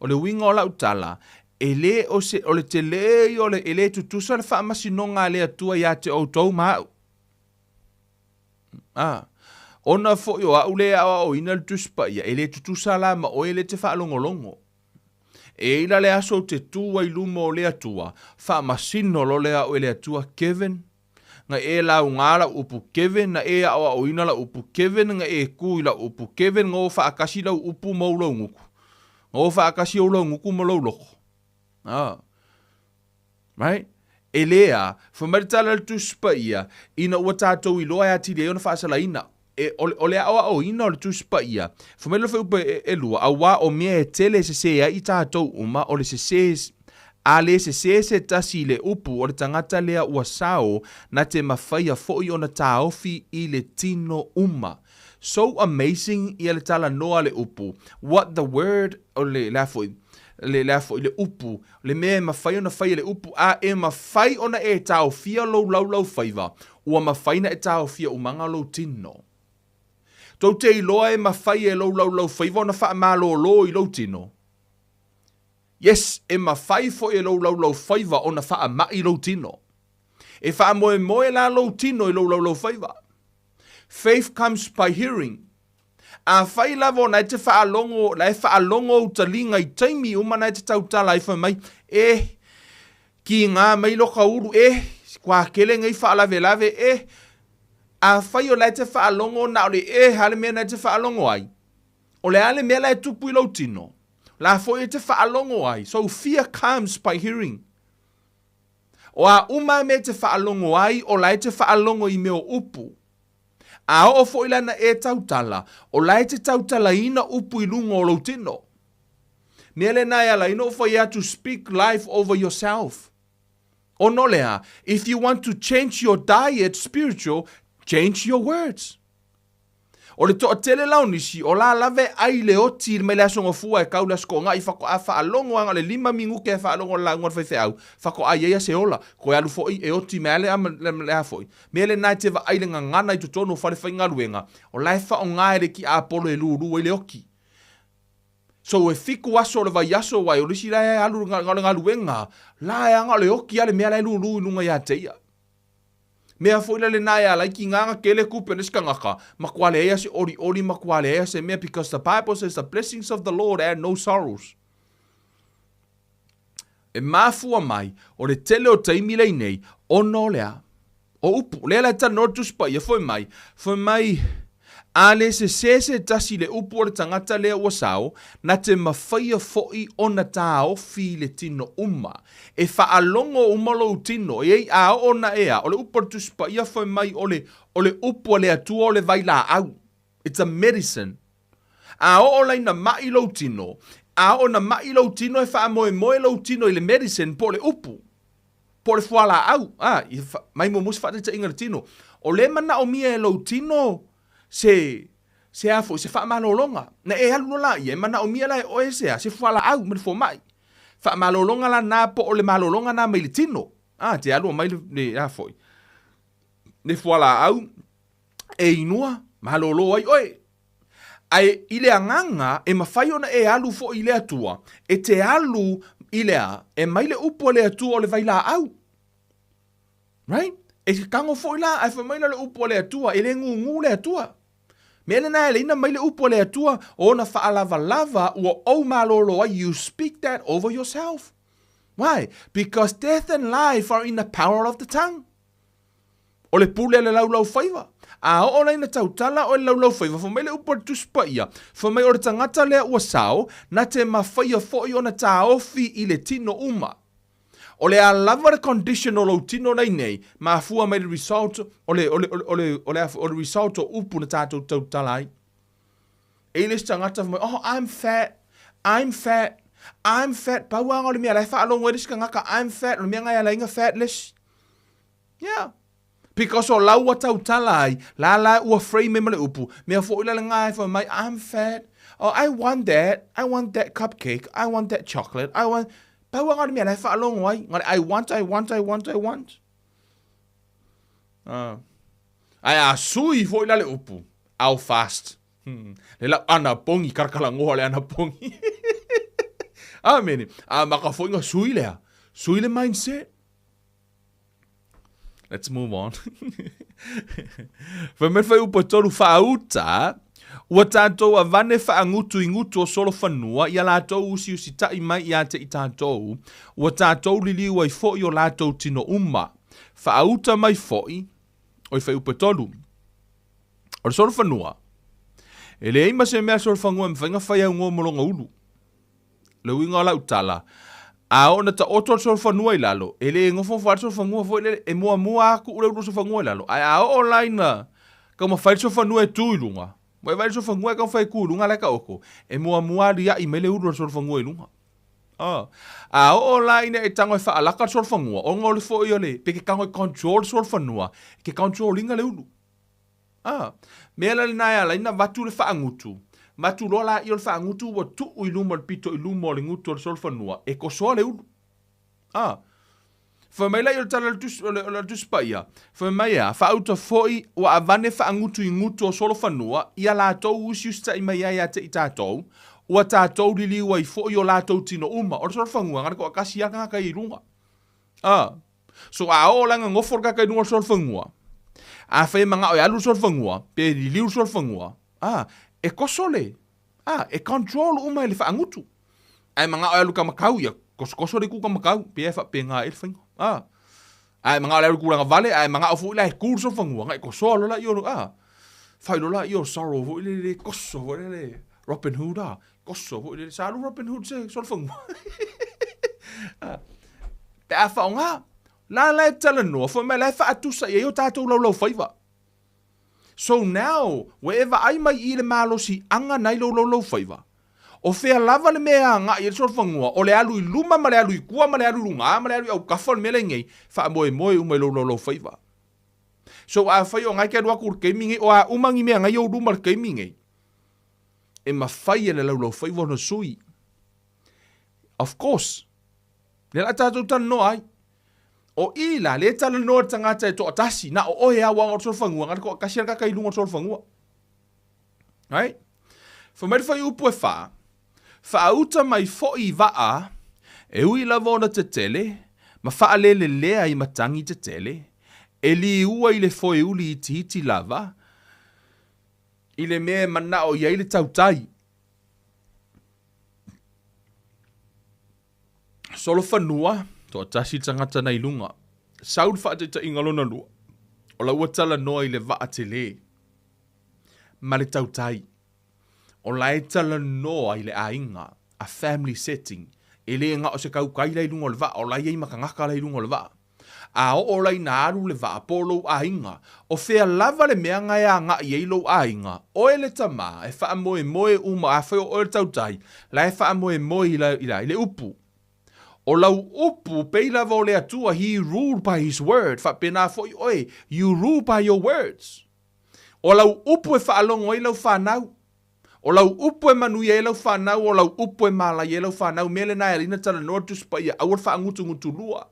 O le winga o lau tala, e le o le te le o le e le tutusa le whaamasi no ngā le atua ia te o tau mau. Ona fo yo a ule a o ina le tuspa ia, e le tutusa la ma o e le te whaalongolongo. E ila le aso te tua I lumo o le atua, wha masino lo lea o le atua Kevin, nga e la ngala upu Kevin, na e a o ina la upu Kevin, nga e kui la upu Kevin, nga o wha akasi la upu maulau nguku. Nga o wha akasi o lau nguku maulau loko. Right? E lea, whamaritala le tuspa ia, ina ua tātou I loa e ati leo na whaasala ina. E o le awa o ina o le tuspa ia. Whamela whaupa e lua, a wā o mea e tele se se a I tātou uma, o le se se tasi le upu o le tangata lea ua sao na te mawhaia fo'i o na tāofi I le tino uma. So amazing I le tala noa le upu. What the word o le lafoi. Le upu, le mea mawhai ona whai le upu, a e mawhai ona e tāofia lo laulaufaiva, ua mawhai na e tāofia umanga lo tino. Tau te iloa e mawhai e laulaufaiva ona wha malolo I lau tino. Yes, e mawhai fo e laulaufaiva ona wha mai lau tino. E wha moe la lau tino I laulaufaiva. Faith comes by hearing. A whai lava na te whaalongo, la e whaalongo o talinga I taimi umana te tautala I whamai. Ki ngā mai loka uru, kwa kele ngai whaalave, a whai o la te whaalongo na ole hale mea na te whaalongo ai. O le ale mea la e tupu I lau tino. La fo e te whaalongo ai. So fear comes by hearing. O a uma me te whaalongo ai, o la te whaalongo I meo upu. A o fo ilana e tautala, o lai te tautala ina upu I lunga o lau tino. Nele nai ala ino for you to speak life over yourself. O no lea, if you want to change your diet spiritual, change your words. O le toa tele lau nisi, o la lave ai le oti me le asonga fua e kaula sko ngai whako a whaalongo anga le 5 minguke e whaalongo la ngon whai au. Whako a ia se ola, ko alu fo e oti me ale le a foi. Me le nai te wa ai le ngana I tutono whare whai ngaruenga. O lai wha o ngaere ki a polo e luru e le oki. So e fiku aso le vai aso wai, o lisi lai alu ngaruenga. La e anga le oki ale me ale luru nunga ia teia. Mea foila le nai ala ki nganga kele kupe niska ngaka. Makwale ea se ori makwale ea se mea because the Bible says the blessings of the Lord add no sorrows. E mafua mai, o le tele o taimi lei nei, o no lea. O upu, lea la ta notus pa ia foi mai, ale se tasi le upu o le tangata lea ua sao, na te mawhaia foi o na tā ofi le tino uma. E whaalongo umalo tino, e ei a o na ea, o le upu o le tuspa ia foi mai o le upu o le atua o le vaila au. It's a medicine. A o lai na mai lo tino, a o na mai lo tino e wha moe lo tino I le medicine po le upu. Po le fuala au. Mai mo musi whate ta inga le tino. O le mana o mia e lo tino, se afo, se wha malolonga. Na e alu no la, mana o mia la e oe se fuala au, me fo mai. Wha malolonga la na po o le malolonga na mai le tino. Te alu o mai le afo. Ne fuala au, e inua, malolo ai oe. Ai ile anganga e mawhai ona e alu fo I le atua. E te alu ilea e mai le upo le atua o le vaila au. Right? E kango fo ila ai fa mai le upo le atua e le ngungu le atua. Mele na le ina mai le upo le atua o na whaalava lava ua o malolo ai. You speak that over yourself. Why? Because death and life are in the power of the tongue. O le pule le laulaufaiva. A o lai na tautala o le laulaufaiva. Fo mai le upo le tuspa ia. Fo mai o le tangata lea ua sao. Na te mawhaia fo I o na ta ofi I le tino uma. O le a lava le conditional o tino nei. Ma fua mai le result. O le result o upu na tātou tautala ai. E le tangata fo mai. Oh, I'm fat. Pauanga o le mea lai whaalongo e riska ngaka. I'm fat. O le mea ngai ala inga fatless. Yeah. Because o lau atau talai, la ua frame me le upu. Mea fo ila ngai for my I'm fat. Oh, I want that cupcake. I want that chocolate. Pau ngā mea lai whaalongo ai. I want. Ai a sui fo ila le upu. Au fast. Le la ana pongi karkalangoa le ana pongi. Mene. Maka fo inga sui lea. Sui le mindset. Let's move on. Whamea whai upa toru whaauta, ua tātou a vane whaangutu I ngutu o solo whanua, ia lātou usi tai mai ia te I tātou, ua tātou liliu ai fōi o lātou tino uma. Whaauta mai fōi, oi whai upa toru. O solo whanua. E le eima se mea solo whanua, mwhainga whai au ngō molonga ulu. Le uinga o lautala. A ona ta oto so fanua I lalo. Ele ngofo fa so fanua fo ele e mua ku ule so fanua I lalo. Ai a online ka ma fa so fanua e tu ilunga. Mai vai so fanua ka fa ku lunga la ka oko. E mua ria I mele ulu so fanua ilunga. A online e tango fa ala ka so fanua. O ngol fo ile pe ke kango control so fanua. Ke controllinga le ulu. Mela na ya la ina vatu le fa ngutu. Matulola I o le whaangutu wa tuu I luma le pito I luma o le ngutu o le solfanua. E ko soa le ulu. Fa mai lai o tala la tus pa ia. Fa mai a fa auta foi o avane fa ngutu I ngutu o solo fanua ia la tou usiusta I mai ia te I tātou. Ua tātou li wai foi o la tou tino uma. O solo fangua ngana ko akasi anga ka I runga. So a o langa ngofor ka kai nunga solo fangua. A fa manga o alu solo fangua. Pe li liu solo fangua. E kosole. E control uma ele fa ngutu. Ai manga o alu ka makau ia. Koso le ku ka makau. Pe fa pe nga ele fangua. Ai manga le ku langa vale ai manga fu la kurso fangua ngai ko so la yo fai lo la yo sorrow fu le koso fu le Robin Hood koso fu le salu Robin Hood se so fangua pe a fa nga la tala no fu me la fa tu sa yo tato laulaufaiva so now wherever I mai I le malo si anga nai laulaufaiva o fea lava le mea nga I so fangua o le alu I luma ma le alu I kua ma le alu lunga ma le alu au kafon mele ngei fa moe umai laulaufaiva so a fai o ngai ke rua kur keimingi o a umangi mea ngai o luma le keimingi e ma fai le laulaufaiva no sui of course le la tatou tala no ai o ila le tala no tangata e to atasi na o e awa o so fangua ngata ko kasi ka kai lunga so fangua right fa mai fai upu e fa auta mai fo'i vaa, e ui lava ona te tele, ma faa le lea I matangi te tele, e li ua I le foe uli I tihiti lava, I le mea mana o iai le tautai. Solo fanua, to atasi tangata na ilunga, saud faa te ta ingalona lua, o la ua tala noa I le vaa te le, ma le tautai. O lai tala noa I le ainga, a family setting, e le nga o se kau kai lai lungo le va, o lai ei makangaka lai lungo le va. A o lai na aru le va, polo ainga, o fea lava le mea ngai a nga I eilo ainga, o e le tama, e faa moe uma, a feo o le tautai, la e faa moe I le upu. O lau upu, pei lava o le atua, he ruled by his word, faa pena foi, oi, you rule by your words. O lau upu e faa longo I lau faa nau, o lau upu e manuia e lau whanau, o lau upu e mala e lau whanau, mele na e rina tala noa tuspa ia, awar wha ngutu lua.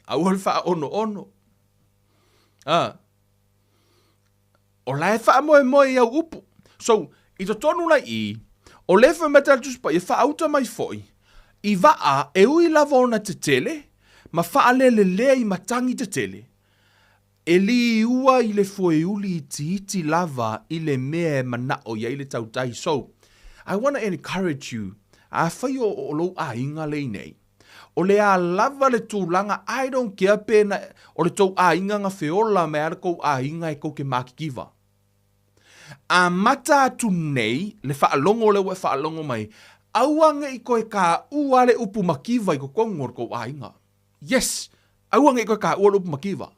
Awar wha ono. O lai wha moe au upu. So, I to tonu lai o lefa metal tuspa ia wha auta mai foi, I waa e ui lava ona te tele, ma wha lele lea I matangi te tele. E li ua I le foe uli I tihiti lava I le mea mana o ia I le tautai. So, I want to encourage you. A whai o lo a inga le nei. O le a lava le tūlanga, I don't care pena, o le tau a inga nga whiola me ara kou a inga e kou ke makikiva. A mata atu nei, le whaalongo le ue whaalongo mai, auanga I koe ka ua le upu makiva I ko kongor kou a inga. Yes, auanga I koe ka ua le upu makiva.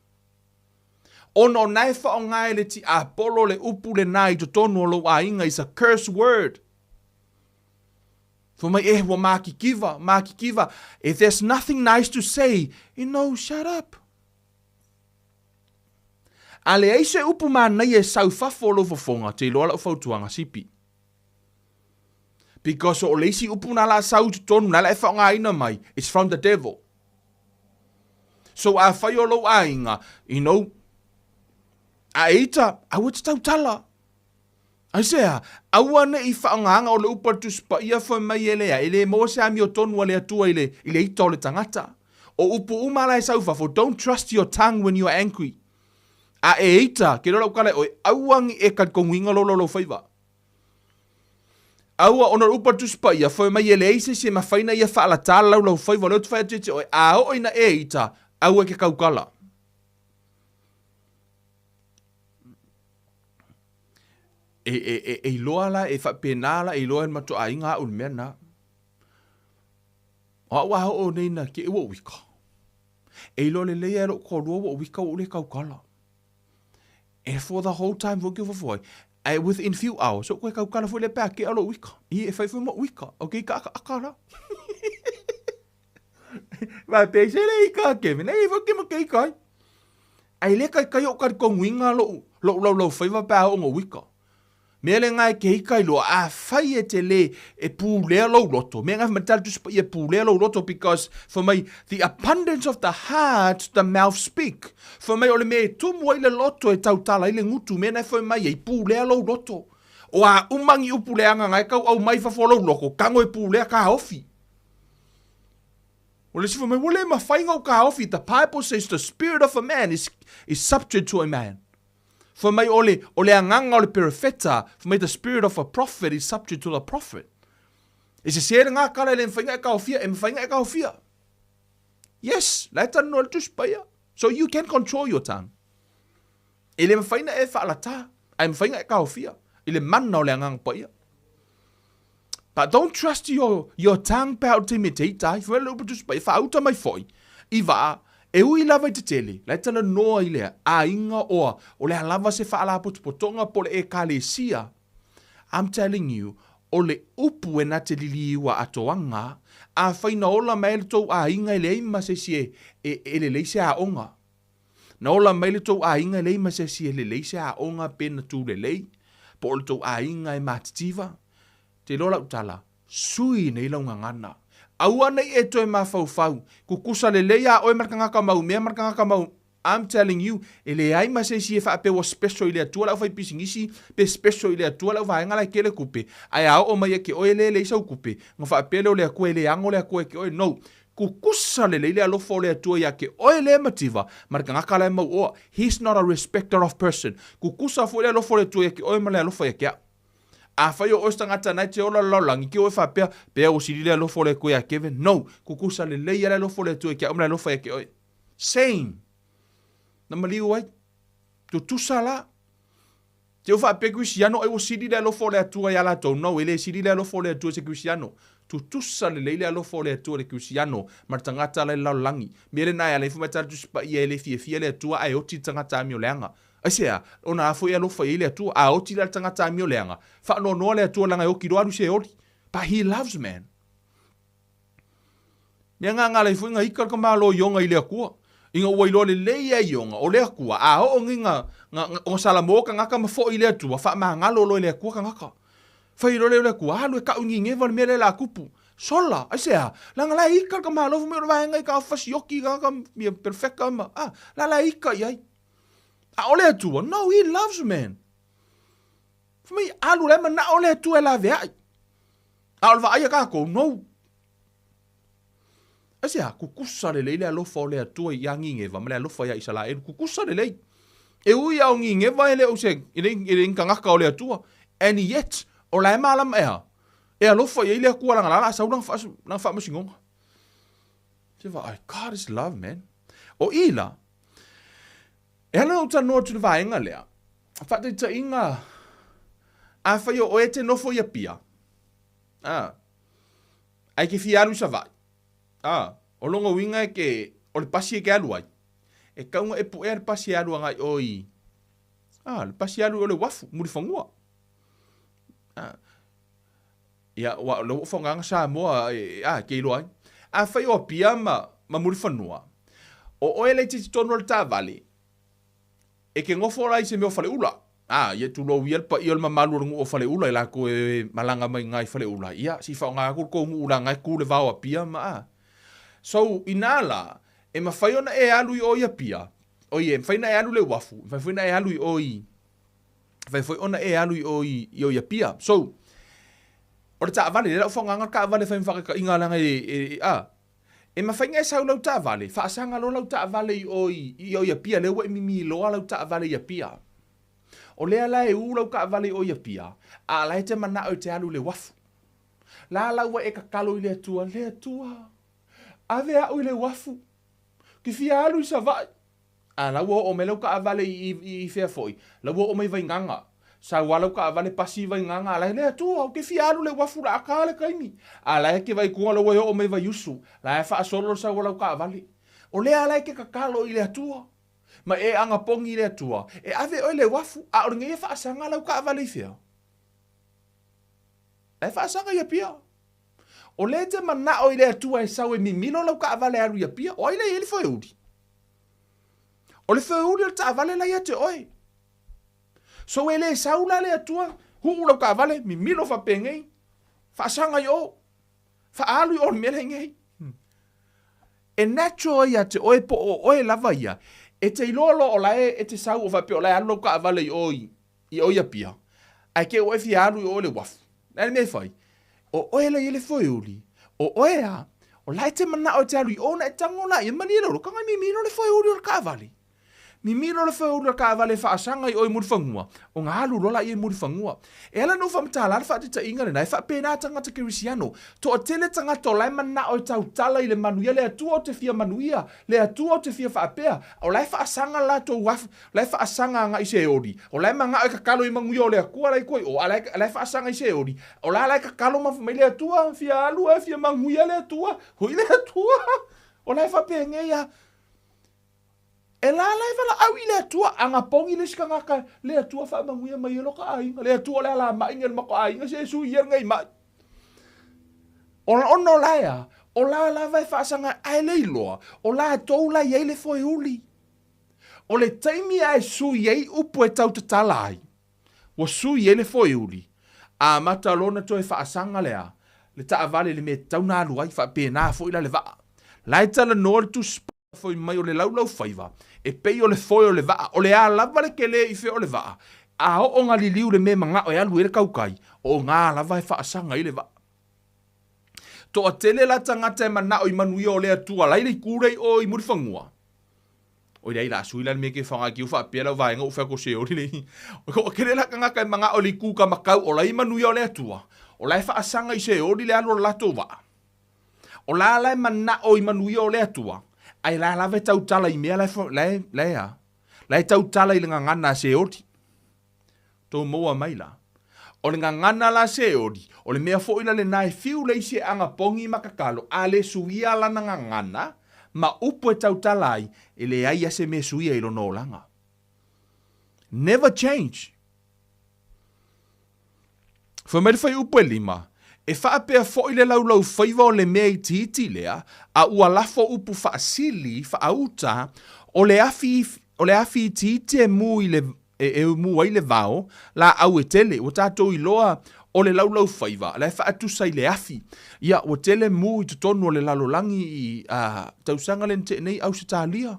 Ono nai wha o ngai le ti a polo le upu le nai to tonu o lo a inga is a curse word. For mai wa makikiva. If there's nothing nice to say, shut up. A le eise upu manai e sau fafo lo fofonga te loa la ufautuanga sipi. Because o leisi upu na la sau to tonu na la e wha o ngai ina mai, it's from the devil. So a whai o lo a inga, a eita, a wata tau tala. A sea, a wane I whaanganga o le upatu spa ia wha mai elea, ele mo se ami o tonu le atua ile ita o le tangata. O upu umala e saufafo, don't trust your tongue when you are angry. A eita, ke rola ukale oi, auangi e kat konginga laulaufaiva. Aua ona upatu spa ia wha mai ele eise se mawhaina ia wha ala tala laulaufaiva, leo tu whai atete oi, a o ina eita, aua ke kaukala. E loa la, e whapena la, e loa mato a inga ul mea na. O awa o neina ke ua wika. E loa le leia lo ko rua o wika o le kaukala. And for the whole time, we'll give a voice. Within few hours, so koe kaukala fo le pea ke alo wika. I e whai mo wika. Ok, ka akara. Vai pe se le ika Kevin, e whake mo kei kai. Ai le kai o kai konginga lo whaiva pea o ngo wika. Mea le ngai ke hika ilo a whai e te le e pūlea lau roto. Mea ngai matala tusipa i e pūlea lau roto because for me, the abundance of the heart, the mouth speak. For me, ole me tumu i le loto e tautala i le ngutu. Mea nai for me e pūlea lau roto. O a umangi upuleanga ngai kau au mai whawholau loko. Kango e pūlea ka ofi. Well, for me, wale ma whainga ka ofi. The Bible says the spirit of a man is subject to a man. For me, ole anganga ole perifeta, for me, the spirit of a prophet is subject to the prophet. E se sere ngā kala le mwhainga e ka ofia, e mwhainga e ka ofia. Yes, lai tanu no le tuspaya. So you can control your tongue. E le mwhainga e whaalata, ai mwhainga e ka ofia. E le mana o le anganga paia. But don't trust your tongue pa o te meteitai, for le upa tuspaya, whaauta mai foi. I waa, e ui lava I te tele, lai tana noa I lea, a inga oa, o lea lava se whaala potonga po le e kale sia. I'm telling you, o le upu e na te lili iwa atoanga, a whaina ola mai le tau a inga I le ima se si e le leise a onga. Na ola mai le tau a inga I le ima se si e le leise a onga pena tu le lei, po o le tau a inga I matitiva. Te lola utala, sui nei launga ngana. Aua nei e toi mawhau, kukusa le leia oe markangaka mau, mea markangaka mau. I'm telling you, e le ai ma se si e whaape wa special I le atua lau whai pisingisi, pe special I le atua lau whaenga lai kele kupe. Ai ao o mai e ke oe le leisau kupe. Ngā whaape leo le akua e le ango le akua e ke oe, no. Kukusa le leile alofo le atua ia ke oe le mativa, markangaka lai mau oa. He's not a respecter of person. Kukusa fo le alofo le atua ia ke oe ma le alofo ia ke a whai o ostangata nai te ola laulangi ki oe whapea, pea o siri le alofo le koe a Kevin. No, kukusa le leia le alofo le atua kia omla alofo ia ke oe. Same. Na maliu ai. Tu tusa la. Te o whapea kuisiano, e o siri le alofo le atua ia la tau. No, ele siri le alofo le atua se kuisiano. Tu tusa le leile alofo le atua le kuisiano, martangata le laulangi. Mele nai ale fumatara tuspa ia ele fie le atua ai oti tangata ami o leanga. Aisea, ona afo ia lofa ile atua, a oti la tangata mi o leanga. Fa no no le atua langa oki doaru se ori. But he loves man. Mea ngā lai fuinga hika ka malo yonga ile akua. Inga ua ilo le leia yonga o le akua. A ho nginga o salamoka ngaka mafo ile atua. Fa ma ngalo lo ile akua ka ngaka. Fa ilo le akua, halu e ka ungi ngeva le mele la kupu. Sola, aisea, langa lai hika ka malo fu me o vaenga I ka fasi yoki ngaka mia perfecta ma. La lai hika iai. A ole atua, no, he loves man. For me, alu lema na ole atua la vea. A ole va aia kako, no. Asia, kukusa le leile alofa ole atua I angingeva, ma le alofa ia isala e kukusa le lei. E ui au ngingeva ele o se, ele inkangaka ole atua. And yet, o la ema alam ea. E alofa ia ile akua langa lala, sa ulang fa masingonga. Se va, God is love, man. O ila, e hana o tanoa tu vaenga lea. Whate ta inga. A whai o e te nofo ia pia. Ai ke fiaru sa vai. O longa winga e ke, o le pasi e ke alu ai. E kaunga e pu e le pasi alu ngai oi. Le pasi alu o le wafu, muri whangua. Ia, le whanganga sa moa, ke ilo ai. A whai o pia ma muri whanua. O oe le te tono le tā vale. E ke ngofo rai se meo fale ula. Ia tu lo wiel pa iol mamalu rungu o fale ula. Ila ko e malanga mai ngai fale ula. Ia, si whao ngā kur ko ngu ula ngai kule vau a pia ma. So, inala, e mawhai ona e alu I o ia pia. O ie, mwhai na e alu le wafu. Mwhai na e alu I o I. Mwhai ona e alu I o ia pia. So, o le ta vale, le lau whao ngā ka vale whai mwhaka inga langa E mawhainga e sau lau ta vale, whaasanga lo lau ta vale I o ia pia, lewa mimi loa lau ta vale ia pia. O lea la e u lau ka vale o ia pia, a la te mana o te alu le wafu. La lau e kakalo I le atua. Ave au I le wafu. Ki fia alu I sa vai. A lau o me lau ka vale I fea foi. Lau o me vai nganga. Sa walau ka vale pasi vai nganga ala le tu au ke fialu le wafu la kale kaimi ala ke vai ku lo o me vai yusu la fa solo sa walau ka vale o le ala ke kakalo I le tu ma e anga pongi le tu e ave o le wafu a o nge fa sanga lau ka vale fia e fa sanga ia pia o le te mana o le tu e sa we mimilo lau ka vale aru ia pia o ile ele foi udi o le foi udi ta vale la ia te oi So ele saula le atua, Hula ka vale, mi milo fa pengei. Fa sanga yo. Fa alu o mele ngei. E natural ia te oe po o oe lava ia. E te ilolo o lae e te sau o fa pe o lae alo ka vale i oi. I oi apia. Ai ke oe fi alu i o le wafu. Nai me fai. O oe la ele foi uli. O oe a. O lae te mana o te alu i ona e tangona. Ia mani ero. Kanga mi miro le foi uli o le ka vale. Mi miro le foi uli o ka vale fa asanga i oi muri fangua. O ngā alu rola i muri fangua. E ala no fa mtala fa te ta inga le nai. Fa pena tanga te kirisiano. To o tele tanga to lai mana o tau tala i le manuia. Le atua o te fia manuia. Le atua o te fia fa apea. O lai fa asanga la to waf. Lai fa asanga nga i se ori. O lai manga o kakalo i manguia o le akua lai koi. O lai fa asanga i se ori. O lai kakalo mafumai le atua. Fia alu e fia manguia le atua. Hui le atua. O lai fa pengeia. E la fala au i le atua, anga pongi le sika ngaka, le atua wha manguia mai elo ka ainga, le atua le ala mainga le mako ainga, se sui ia ngai mai. O la ono laia, o la vai whaasanga ai le iloa, o la tau la iei le foi uli. O le taimi ai sui iei upu e tau te tala ai, wa sui iei le foi uli, a mata lona to e whaasanga lea, le taa vale le me tau na alu ai, wha pēnā foi la le vaa. Lai tala noa tu spa foi mai o le laulaufaiva. E pei o le foi o le vaa, o le a lava le kele i fe o le vaa. A o ngā liliu le me manga o e alu e le kaukai, o ngā lava e whaasanga i le vaa. To a tele la tangata e mana o i manuia o le atua, lai le kurei o i muri whangua. O i rei la suila me ke whanga ki uwha pēra o vaenga uwha ko se ori nei. O kere la kangaka e manga o le kuka makau o lai manuia o le atua. O lai whaasanga i se ori le alo lato vaa. O la lai mana o i manuia o le atua. Ai la lave tau tala i mea lai tau tala i le ngangana se ori. Tō moa mai la. O le ngangana la se ori. O le mea fo ila le nai fiu le isi anga pongi makakalo. A le suia la na ngangana. Ma upo e tau tala ai. E le ai ase me suia i lo no langa. Never change. Whamere fai upo e lima. E whaapea fo i le laulaufaiva o le mea i titi lea, a ua lafo upu whaasili, whaauta, o le afi i titi e mu ai le vao, la au e tele, o tātou i loa o le laulaufaiva, la e whaatusa i le afi. Ia, o tele mu i tutonu o le lalolangi i tausanga le nte nei au se tālia.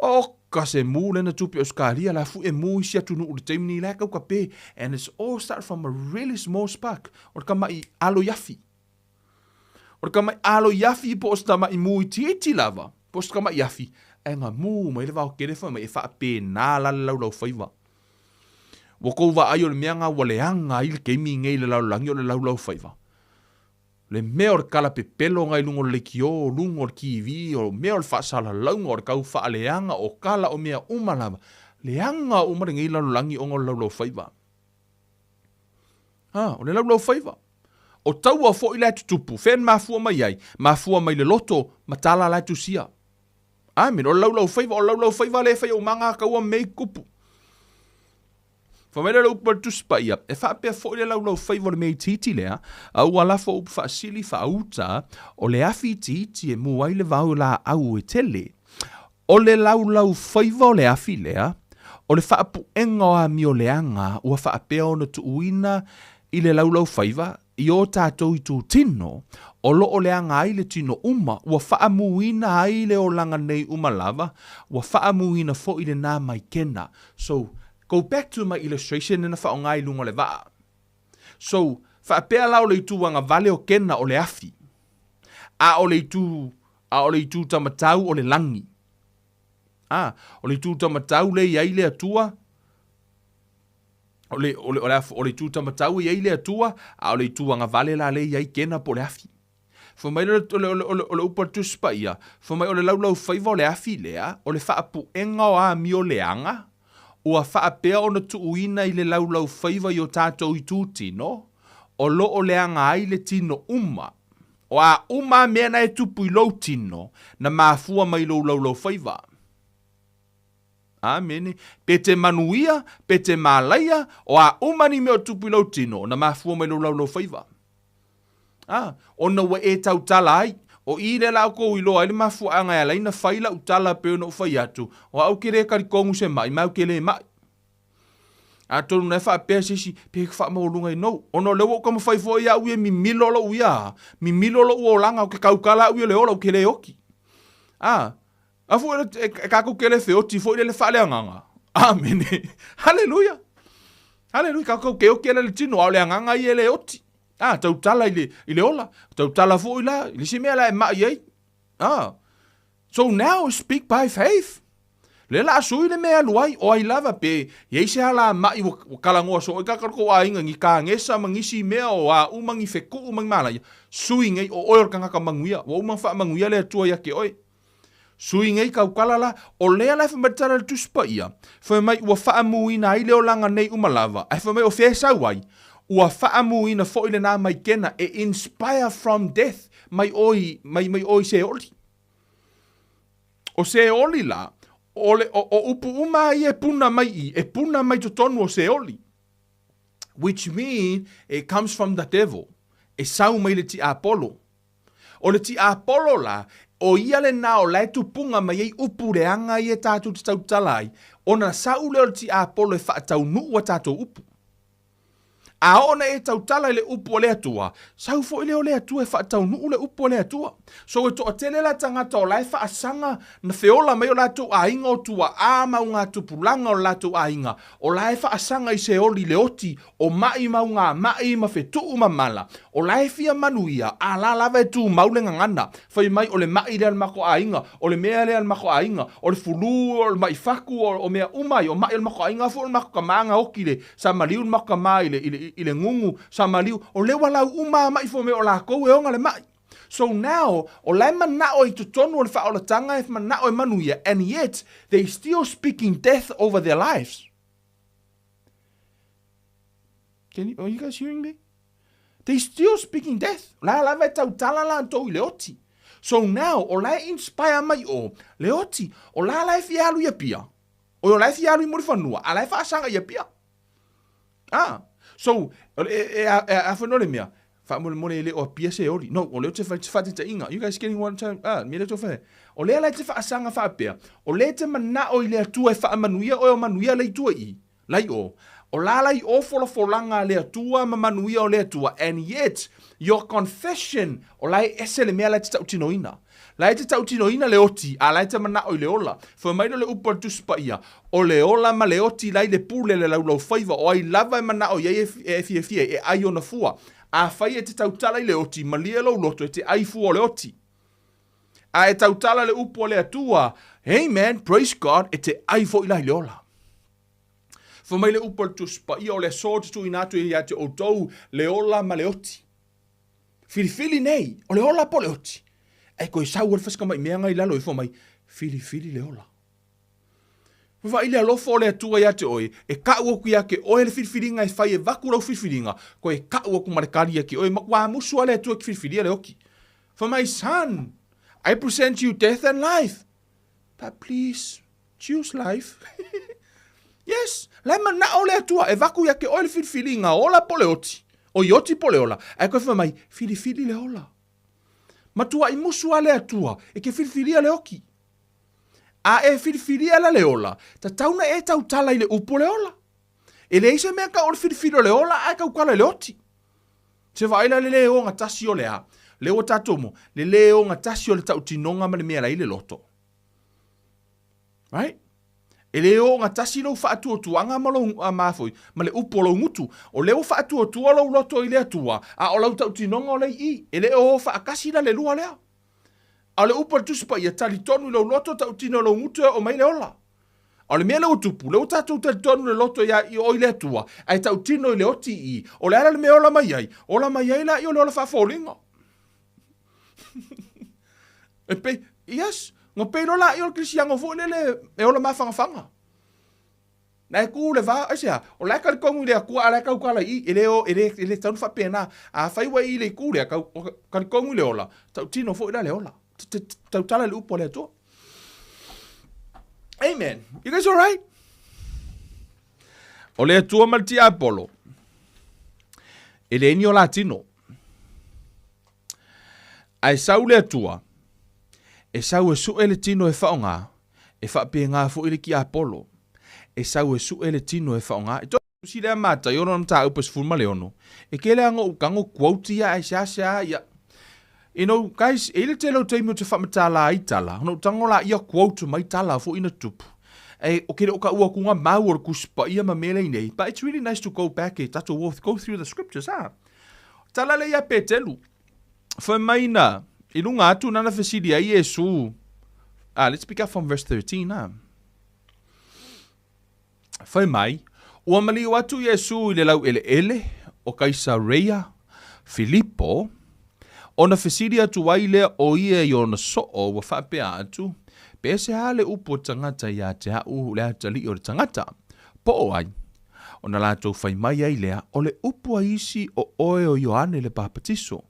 O ka se mu lena tupi o skaria, la fu e mu i sia tunu ule teimini la kau ka pe. And it's all start from a really small spark. O ka mai alo yafi. O ka mai alo yafi po sta mai mu i titi lava. Po sta mai yafi. E nga mu mai le vau kere fa mai e fa pe na la laulaufaiva. Wa kou wa ayo le meanga wa leanga i le keimi ngei le laulangi o le laulaufaiva. Le mea o le kala pe pelo ngai lungo le kio, lungo le kiwi, o mea o le whaasala launga o le kau wha leanga o kala o mea umalava. Leanga o umare ngai laulangi o ngol laulaufaiva. O le laulaufaiva. O tau a fo i lai tutupu, fen mafua mai ai, mafua mai le loto, matala lai tu sia. Amen, o laulaufaiva le fai o manga kaua mei kupu. Whamere upa tuspa ia, e whapea fo i le laulaufaiva le mei titi lea, au ala fo upa whaasili whaauta, o le afi titi e mua i le vau la au e tele. O le laulaufaiva o le afi lea, o le whaapu enga o a mio leanga, ua whaapea o na tuuina i le laulaufaiva, i o tātou i tū tino, o lo o leanga ai le tino uma, ua whaamuina ai le o langa nei uma lava, ua whaamuina fo i le nā mai kena. So, go back to my illustration na whaongai lungo le vaa. So, whaapea lau le itu wanga vale o kena o le afi. A o le itu tamatau o le langi. O le itu tamatau le iai le atua. O le itu tamatau iai le atua. A o le itu wanga vale la le iai kena po le afi. Whamai le upa tuspa ia. Whamai o le laulaufaiva o le afi lea. O le whaapu enga o a mio leanga. Ua whaapea o na tuuina i le laulaufaiva i o tātou i tūtino, o lo o leanga ai le tino uma. O a uma mea na e tupu i lau tino, na mafua mai lo laulaufaiva. Amene. Pe te manuia, pe te malaia, o a uma ni mea tupu i lau tino, na mafua mai lo laulaufaiva. O na wa e tau tala ai, o i le lau kou i loa, ele mafua anga e laina whaila utala peo na ufai atu, o au kere karikongu se mai, mau kere mai. A tonu na fa pe sisi pe fa mo lunga no. Ono le wo como fai fo ia u mi milolo u ia. Mi milolo u olanga o ke kaukala u le ola u ke le oki. A fu e ka ku ke le fe o ti fo le fa le nganga. Amen. Hallelujah. Hallelujah. Ka ku ke o ke le tino le nganga i le oti. Tau tala ile ola. Tau tala fo ila. Ile si mea la e ma ye. So now speak by faith. Le la sui le mea luai o ai lava pe. Ye se ala ma i kalangoa so. Ka ko a inga ngi ka ngesa mangisi mea o a umangi feku umangi mala. Sui ngai o oil kanga ka manguia. Wa umang fa manguia le tua ya ke oi. Sui ngai ka ukalala o lea la whamatara le tuspa ia. Wha mai ua whaamuina i leo langa nei umalava. Ai wha mai o whesa wai. Ua whaamuina fo ile nā mai kena e inspire from death. Mai oi se oli. O se oli la. O upu uma i e puna mai i. E puna mai to tonu o se oli. Which mean it comes from the devil. E sau mai le ti Apollo. O le ti Apollo la. O ia le nā o lai tupunga mai ei upu reanga i e tātou te tau talai. O na sau leo le ti Apollo e whaatau nuu a tātou upu. A ona e tau tala le upu o le atua. Sau fo ile o le atua e whaatau nuu le upu o le atua. So e to o tele la tangata o lai whaasanga na whiola mai o lātou a inga o tua a maunga tupulanga o lātou a inga. O lai whaasanga i se oli le oti o mai maunga mai ma whetu mala. O lai fia manuia a la lava e tu maulenga ngana. Whai mai o le mai le almako a inga. O le mea le almako a inga. O le fulu o le mai whaku o mea umai. O mai almako a inga fo le mako ka maanga oki le. Sa maliu le mako ka mai ile ngungu sa maliu o le wala uma mai fo me o la ko e onga le mai. So now o lai mana o I tonu o le fa o la tanga e mana o e manuia, and yet they still speaking death over their lives. Are you guys hearing me? They still speaking death. La la ve tau tala la to I le oti. So now o lai inspire mai o le oti o la lai fialu ia pia. O lai fialu I mo fanua, a lai fa sanga ia pia. So, a whanore mea, wha mone le o pia se ori. No, o leo te whati te inga. You guys getting one time? Me le to whae. O lea lai te whaasanga whaapea. O lea te mana o I lea tua e whaamanuia o manuia lei tua I. Lai o. O la lai o folanga lea tua ma manuia o lea tua. And yet, your confession, o lai ese le mea lai te tautino ina. Lai te tautino ina le oti, a lai te mana o le ola. Fo mai le upa tuspa ia. O le ola ma le oti lai le pule le laulaufaiva. O ai lava e mana o iei e fie e ai ona fua. A fai e te tautala I le oti, ma lia lau loto e te ai fua o le oti. A e tautala le upa o le atua. Hey man, praise God, e te ai fo I lai le ola. Fo mai le upa tuspa ia o le sotu tu inatu I te outou le ola ma le oti. Filifili nei, o le ola po le oti. E koe sau al faska mai mea ngai lalo I fo mai fili le ola. Wa ile alofo le atua ia te oi, e ka uoku ia ke oe le filfilinga e fai e vaku rau filfilinga, koe ka uoku marekari ia ke oe, wa musua le atua ki filfilia le oki. For my son, I present you death and life. But please, choose life. Yes, lai mana o le atua, e vaku ia ke oe le filfilinga, ola po le oti, o ioti po le ola, e koe fa mai filifili le ola. Matua I musua le atua, e ke filfilia le oki. A e filfilia la le ola, ta tauna e tau tala I le upo le ola. E le ise mea ka o le filfilio le ola, a ka ukala le oti. Se vaila le leo nga tasi o le a, leo tatomo, le leo nga tasi o le tau tinonga ma le mea la I le loto. Right? E leo nga tasi lo fa atu tuanga ma lo mafoi, ma le upo lo ngutu, o leo fa atu tua lo loto I le atua, a o lau tau tinonga o le I, e leo fa akasi la le lua lea. A le upa tuspa ia tali tonu lo loto tau tino lo ngutu o mai le ola. A le mea le utupu, le utatu tali tonu le loto ia I o I le atua, ai tau tino I le oti I, o le ala le mea ola mai ai la I o le ola whafolinga. E pe, yes, ngā peiro la I o le krisianga fo le ola mawhangawhanga. Na e ku le va, asia, o la ka kongu le akua ala ka ukala I, ele tau whapena, a whaiwa I le ku le ka kongu le ola, tau tino fo ila le ola. Tau tala le upo le atua. Amen. You guys all right? O le atua malti Apollo. E le inio latino. Ai sau le atua. E sau e su ele tino e whaonga. E whapea ngā fu ili ki Apollo. E sau e su ele tino e whaonga. Si lea mata, yono na ta upes fulma leono. E ke lea kango quote ia ai sia ia. You know, guys, ele te lau teimu te whamatala ai tala. Hono tangola ia quote mai tala fo ina tupu. E o kere o ka ua kunga mau or kuspa ia ma mele nei. But it's really nice to go back e tato worth, go through the scriptures, Tala le ia petelu. Fa maina, ilunga atu nana fesidi ai Yesu. Let's pick up from verse 13, Fa mai, ua mali watu Yesu ile lau ele o Kaisarea Filipo, ona fesidi atu waile o ia i ona soo wa whapea atu, pese hale upo tangata ia te hau lea tali o tangata, po o ai, ona lato whai mai ai lea o le upo a isi o oe o Ioane le papatiso,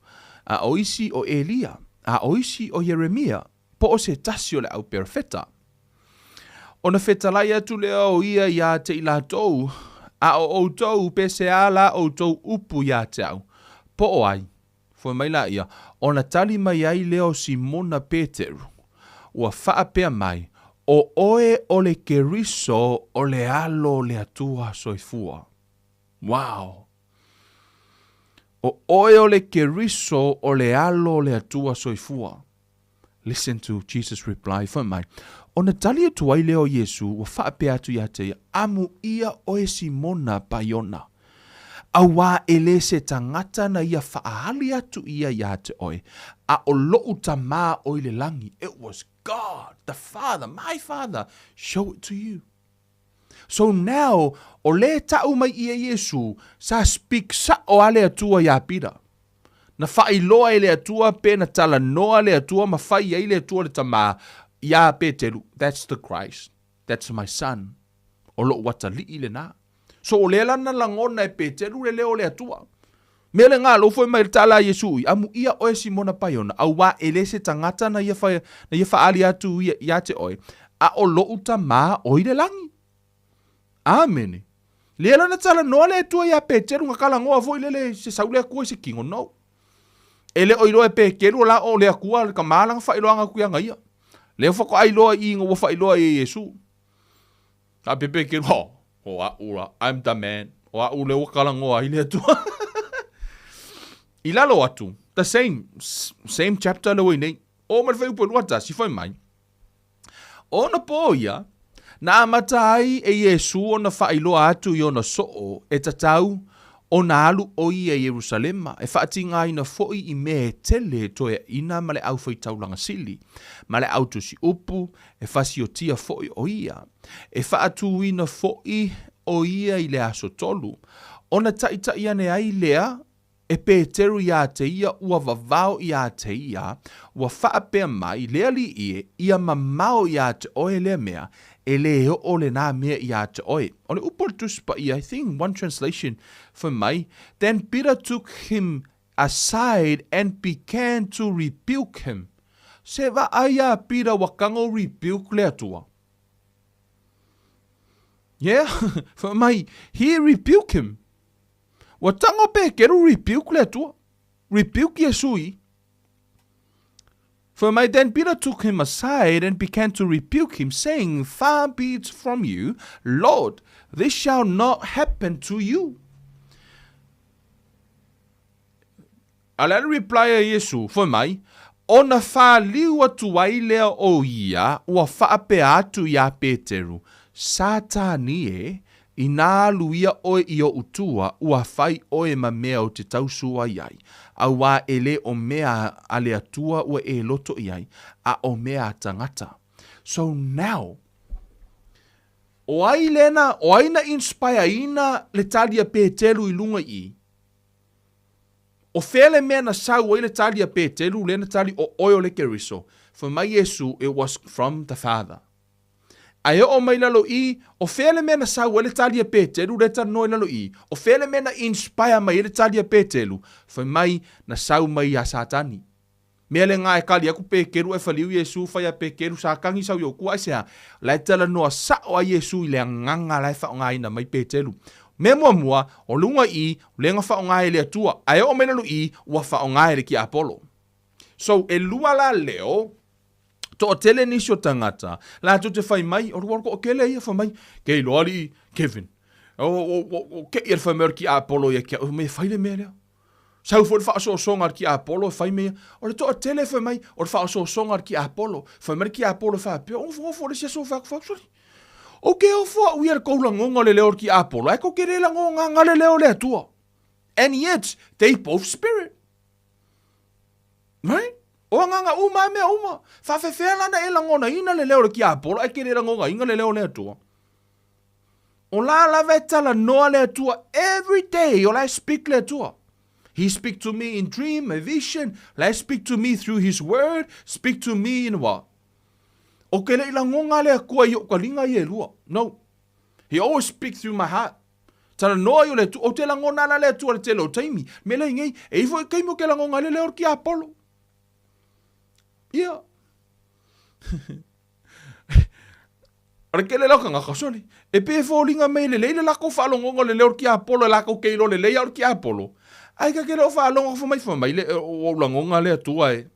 a o isi o Elia, a o isi o Jeremia, po o se tasi o le au perfeta. Ona fetalai atu lea o ia ia te ila tou, a o tou pese ala o tou upu ia te au, po o ai, foi mai la ia, ona tali mai ai leo Simona Peteru, ua whaapea mai, o oe o le keriso o le alo le atua soifua. Wow! O oe o le keriso o le alo le atua soifua. Listen to Jesus' reply, foi mai. Ona tali atu ai leo Yesu, ua whaapea atu ia te amu ia oe Simona Paiona. Awa ele se tangata na ia whaahali atu ia te oe. A o loo tamā oe le langi. It was God, the Father, my Father, show it to you. So now, o le tau mai ia Yesu, sa speak sa o ale atua ia pira. Na whailoa ele atua pe na tala noa le atua ma whai ele atua le tamā ia Peteru. That's the Christ. That's my son. O loo watali ile na. So o le lana langona e Peteru le leo le atua. Mele ngā lo foi mai tala Yesu i amu ia oe Simona Paiona au wa ele se tangata na ia whaali atu ia te oe a o lo uta maa oi le langi. Amen. Le lana tala noa le atua ia Peteru ngakala ngoa foi lele se saulea kua se kingo no. Ele oilo e Peteru la o le akua le kamalanga whailoanga kuia ngaia. Le whako ailoa i ingo wa whailoa e Yesu. A Peteru o a ura, I'm the man. O a ule wakala ngoa ile atua. Ilalo atu, the same chapter le nei. O mai fai upo luata, si fai mai. O na poia, na amatai e Yesu o na whailoa atu i o na soo e tatau o na alu o i e Jerusalema. E whaatinga ina foi i me tele to e ina male au fai taulanga sili. Male au tusi upu, e whasi o tia foi o ia. E whaatu ina foi o ia i le aso tolu. O na taita ane ai lea, e Peteru ia te ia, ua vavao ia te ia, ua whaapea mai, lea li ia mamao ia te oe lea mea, e leo o le nā mea ia te oe. O le upol tuspa ia, I think one translation for mai, then Peter took him aside and began to rebuke him. Se va aia Peter wakango rebuke lea tua. Yeah, for mai, he rebuke him. Watango pe keru rebuke le tua. Rebuke Yesui. For my then Peter took him aside and began to rebuke him, saying, Far be it from you, Lord, this shall not happen to you. Ala reply a Yesu, for my, ona fa liwa tuai lea o ia, ua fa pe atu ia Peteru, Satani e, I nā luia oe I o utua, ua whai oe ma mea o te tausua iai. A wā ele o mea ale atua ua e loto iai, a o mea tangata. So now, o ai lena, o aina inspire ina le talia Peteru I lunga I. O fele mea na sau le talia Peteru, lena tali o oe o le keriso. For my Yesu, it was from the Father. Ai o mai lalo I, o fele mena sa wele talia Peteru, le tanoi lalo I. O fele mena inspire mai le talia Peteru, fai mai na sau mai a Satani. Mea le ngā e kali aku Pekeru e whaliu Yesu, fai a Pekeru sa kangi sau yo kua sea, lai tala noa sa o a Yesu I le nganga lai whao ngā ina mai Peteru. Me mua, o lunga I, le ngā whao ngā e le atua, ai o mai lalo I, ua whao ngā e le ki Apollo. So, e lua la leo, to o tele nisi o tangata, la tu te whai mai, o ruar ko o kele ia whai mai, kei loari Kevin, O ke ia whamer ki Apollo ia kia, o me whaile mea lea. Sau fo fa so songa ki Apollo fai me o le to tele fa mai o fa so songa ki Apollo fa mer ki Apollo fa pe o fo le so fa sorry o ke o fo we are ko la ngonga le leo ki Apollo ai ko ke le la ngonga le leo le tua and yet they both spirit right o nganga uma me uma fa fe fe la na e la ngona ina le leo ki Apollo ai ke le la ngonga inga le leo le tua o la veta la no le tua every day o la speak le tua. He speak to me in dream, a vision. Let's speak to me through his word. Speak to me in what? O ke le ngonga le kua i o ka linga i e lua. No. He always speak through my heart. Tana noa i o le tu. O te langona la le tu o le te lo taimi. Me le ngei. E ifo e keimo ke langonga le or ki Apollo. Yeah. Ora ke le loka nga kasoli. E pe fo linga me le leile lako whalongonga le or ki Apollo. Lako keilo le leia or ki Apollo. Ai ka kere o whaalonga fa mai le o langonga le atua e.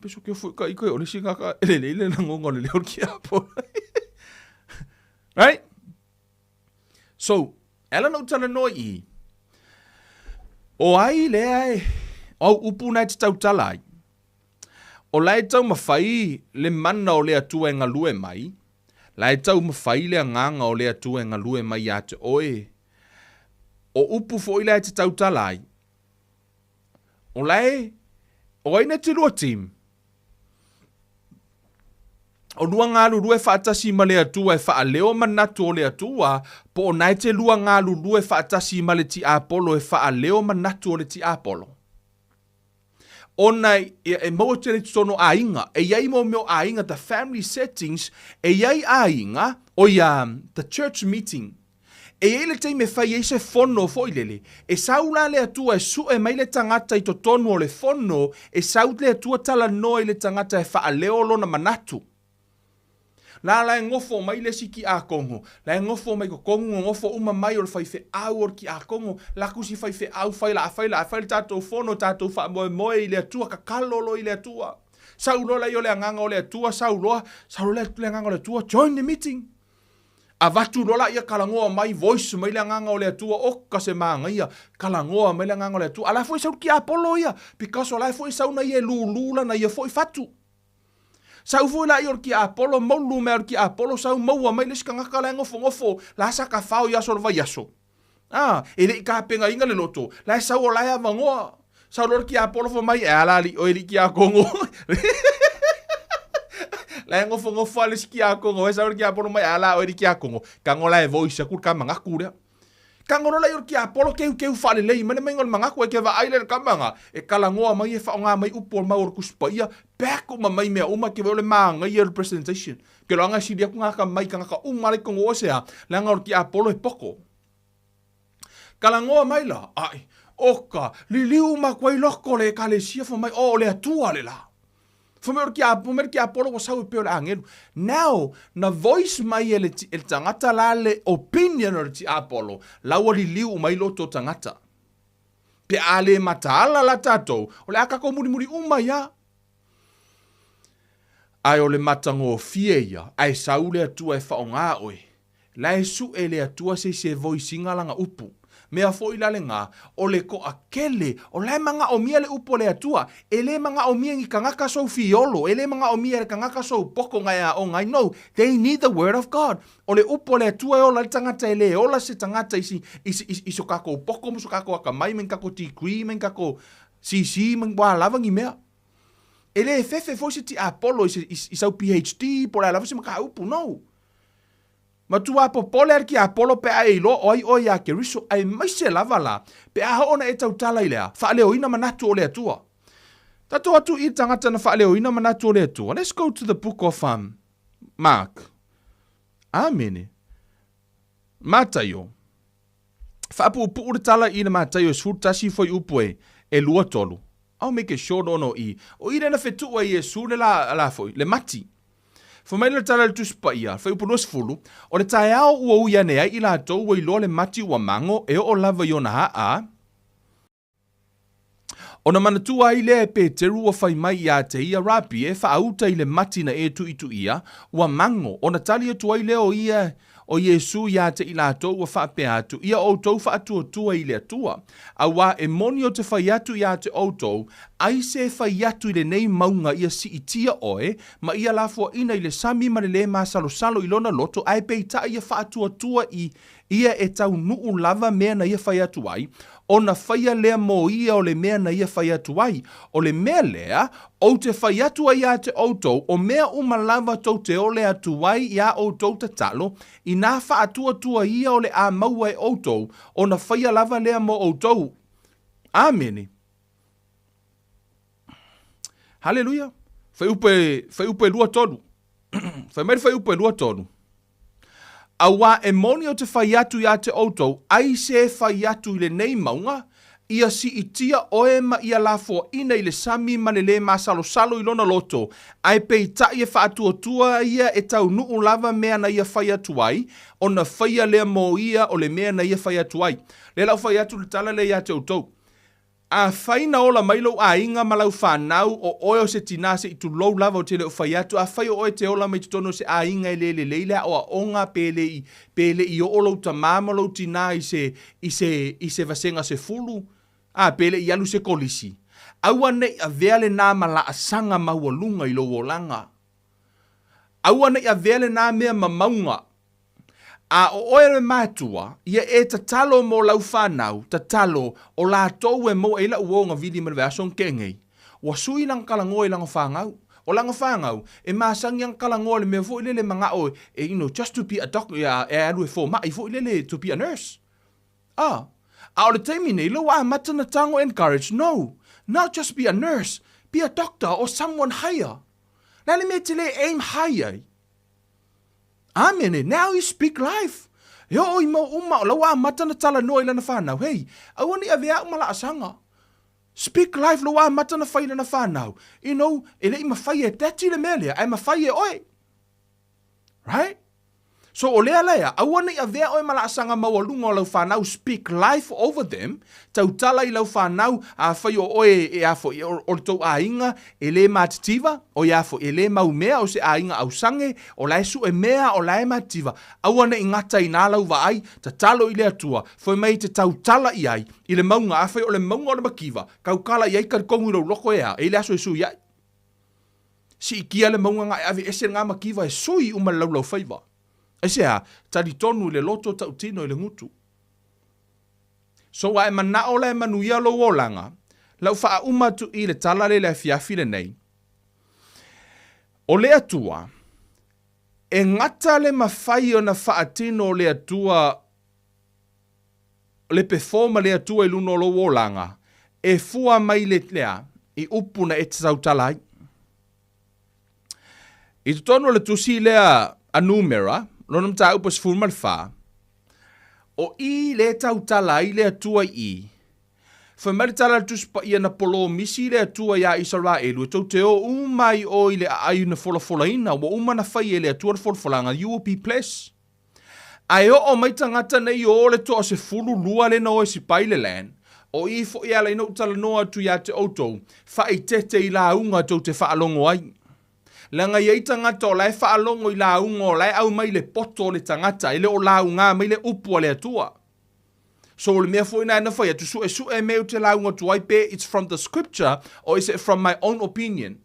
Peso ke o ka iko o le singa ka le langonga le leo ki Apollo. Right? So, ela no tana no I. O ai le ai, o upu nai te tau talai. O lai tau mawhai le mana o le atua e ngalue mai. Lai tau mawhai le nganga o le atua e ngalue mai a te oe. O upu fo ila te tau talai. O lai, o aina te lua tim. O lua ngālu lue whaatasi ma le atua e wha leo manatu o le atua, po o nai te lua ngālu lue whaatasi ma le ti Apollo e wha leo manatu o le ti Apollo. O nai, e maua te le tono a inga, e iai mo meo a inga, the family settings, e iai a inga, o the church meeting, e ele te me fai e se fono fo ilele. E saula le atua e su e mai le tangata I to tonu o le fono, e saut le atua tala no le tangata e wha leo lo na manatu. La ngofo mai le siki a kongo. La ngofo mai ko kongo ngofo uma mai o le fai fe au or ki a kongo. La kusi fai fe au fai la tatou fono tatou fa moe I le atua ka kalolo I le atua. Saulo la yo le nganga o le atua saulo le nganga o le atua join the meeting. A vatu lola ia kalangoa mai voice mai le nganga o le atua o ka se manga ia kalangoa mai le nganga o le atua. Ala foi sau ki Apollo ia because ala foi sau na ia lulula na ia foi fatu. Sau foi la ior ki Apollo molu me ki Apollo sau maua mai le skanga la ngofo la saka fao ia sol vai aso. Ele ka penga inga le loto. La sau la ia vangoa. Sau lor ki Apollo fo mai ala li o eli ki a Kongo. La ngofo ale ki a Kongo, sa ki Apollo mai ala o eli ki a Kongo. Kangola e voice ku ka manga kure. Kangoro la ior ki Apollo ke fale lei mane mai ngol manga ku ke va ailer ka manga. E kala ngoa mai e fa nga mai upol ma or ku spaia. Back uma mai me uma ke vole manga ia representation. Ke lo nga si dia ku nga ka mai ka uma le Kongo osea. La ngor ki Apollo e poko. Kala ngoa mai la. Ai. Oka, liu ma kwai loko le kalesia fo mai o le atua le la. Fumer ki Apollo was sau pe o le angelu. Now, na voice mai ele tangata la le opinion o ti Apollo, la wali liu mai loto tangata. Pe ale matala la tatou, o le aka ko muri uma ya. Ai o le matango fie ia, ai sau le atua e whaonga oe. La e su e le atua se voice langa upu. Mea fo I lale ngā, o le ko akele, o le manga o mia le upo le atua, e le manga o mia ngi kangaka sou fiolo, e le manga o mia le kangaka sou poko ngai a o ngai, no, they need the word of God. O le upo le atua e o la tangata e le, o la se tangata iso kako poko, muso kako akamai, men kako tikui, men kako sisi, men wa lavangi mea. E le fefe fo se ti Apollo, isau PhD, po la lava se maka upu, no. Ma tu apo pole ki Apollo pe ai lo oi a ke riso ai mai se lava la pe a ona e tau tala I lea fa leo ina manatu o le atua. Tato atu I tangata na fa leo ina manatu o le atua. Let's go to the book of Mark. Amene. Matayo. Fa pu ure tala ina Matayo sfutasi foi upue e lua tolu. I'll make it short ono I. O ina na fetu wa Yesu le la foi le mati. Fo mai le tala le tuspa ia, fai upunos fulu, o le tae au ua uia nea I la tau wa ilo le mati ua mango e o lava I ona haa. O na manatua I le e Peteru ua fai mai ia te ia rapi e fa auta I le mati na e tu ia, ua mango, o na tali atua I leo ia, o Yesu ia te ila tau wa whaapea atu, ia o tau whaatua tua i le atua, a wā e moni o te whai atu ia te o tau, ai se whai atu i le nei maunga ia si itia oe, ma ia lafua ina i le sami ma le ma salo i lona loto, ai peita ia whaatua tua i ia e tau nuu lava mea na ia whai atu ai, o na whaia lea mo ia o le mea na ia whai atu ai, o le mea lea, o te whai atu ai a te outou, o mea umalava tau te ole atu ai ia outou te talo, i nā wha atua tua ia o le a maua e outou, o na whaia lava lea mo outou. Amene. Hallelujah. Whai upe lua tonu. Whai upe lua tonu. A wā e moni o te whai atu ia te outou, ai se whai atu i le nei maunga, ia si itia oe ma ia lafo ina i le sami ma le ma salo i lona loto, ai peita ia whaatua tua ia e tau nuu lava mea na ia whai atu ai, o na whaia lea mo ia o le mea na ia whai atu ai. Le lau whai atu le tala le ia te outou. A whaina ola mailo a inga malau whanau o oeo se tinase i tu lou lava o te leo whai atu, a whai o oe te ola mai tutono se a inga i lele leile o a onga pele i o olo ta mamalo tina i se vasenga se fulu, a pele i alu se kolisi. Aua nei a veale nā mala a sanga maua lunga i lo wolanga. Aua nei a veale nā mea mamaunga. A o oere mātua, ia e ta talo mo lau whanau, ta talo o la tau e mo eila uonga vili ma veason kengei. Wa sui lang kalango i langa whangau. O langa whangau, e māsangi ang kalango le mea fo ilele mga o, just to be a doctor, e alu e fo ma, i fo ilele to be a nurse. A o le taimi nei, lo a matana tango encourage, no, not just be a nurse, be a doctor or someone higher. Nā le mea te le aim higher. Amen. Now you speak life. Yo o i mo uma la wa matana tala no ila na whanau. Hey, awani avea umala asanga. Speak life lo wa matana whaina na whanau. You know, ele i mawhai e tati le melia, ai mawhai e oi. Right? So o lea lea, awani avea oi mala asanga mawalunga o lau whanau, speak life over them, tau tala i lau whanau, a whai o oe e afo, o tau a inga, e le matitiva, o iafo, e le mau mea o se a inga au sange, o lai su e mea o lai matitiva, awana i ngata i nā lau wa ai, ta talo i le atua, foi mai te tau tala i ai, i le maunga a whai o le maunga o le makiva, kau kala i ai karikongu rau loko e a, e le aso e sui ai. Si i kia le maunga ngai avi ese ngā makiva e sui uma laulaufaiva. Esea, tari tonu le loto tau tino i le ngutu. So wa e mana o le manuia lo wolanga, lau wha umatu i le tala le fiafi le nei. O le atua, e ngata le mawhai o na wha atino le atua, le performa le atua i luno lo wolanga, e fua mai le lea, i upuna e te sautalai. I tutono le tusi lea anumera, lona mta upa sfulma fa o I le tau tala I le atua I fa mari tala tus pa ia na polo misi le atua ia Israel o te o umai o I le ai na fola ina o uma na fai le atua folanga you will be blessed ai o mai tangata nei o le to se fulu lua le no si pai le land o I fo ia le no tala no atu ia te auto fa I tete I la unga to te fa alongo ai Langa iei tangata o lai whaalongo I la unga o lai au mai le poto le tangata, ele o la unga mai le upu le atua. So le mea fwina na whai atu su e meo te la unga tuai pe, it's from the scripture, or is it from my own opinion?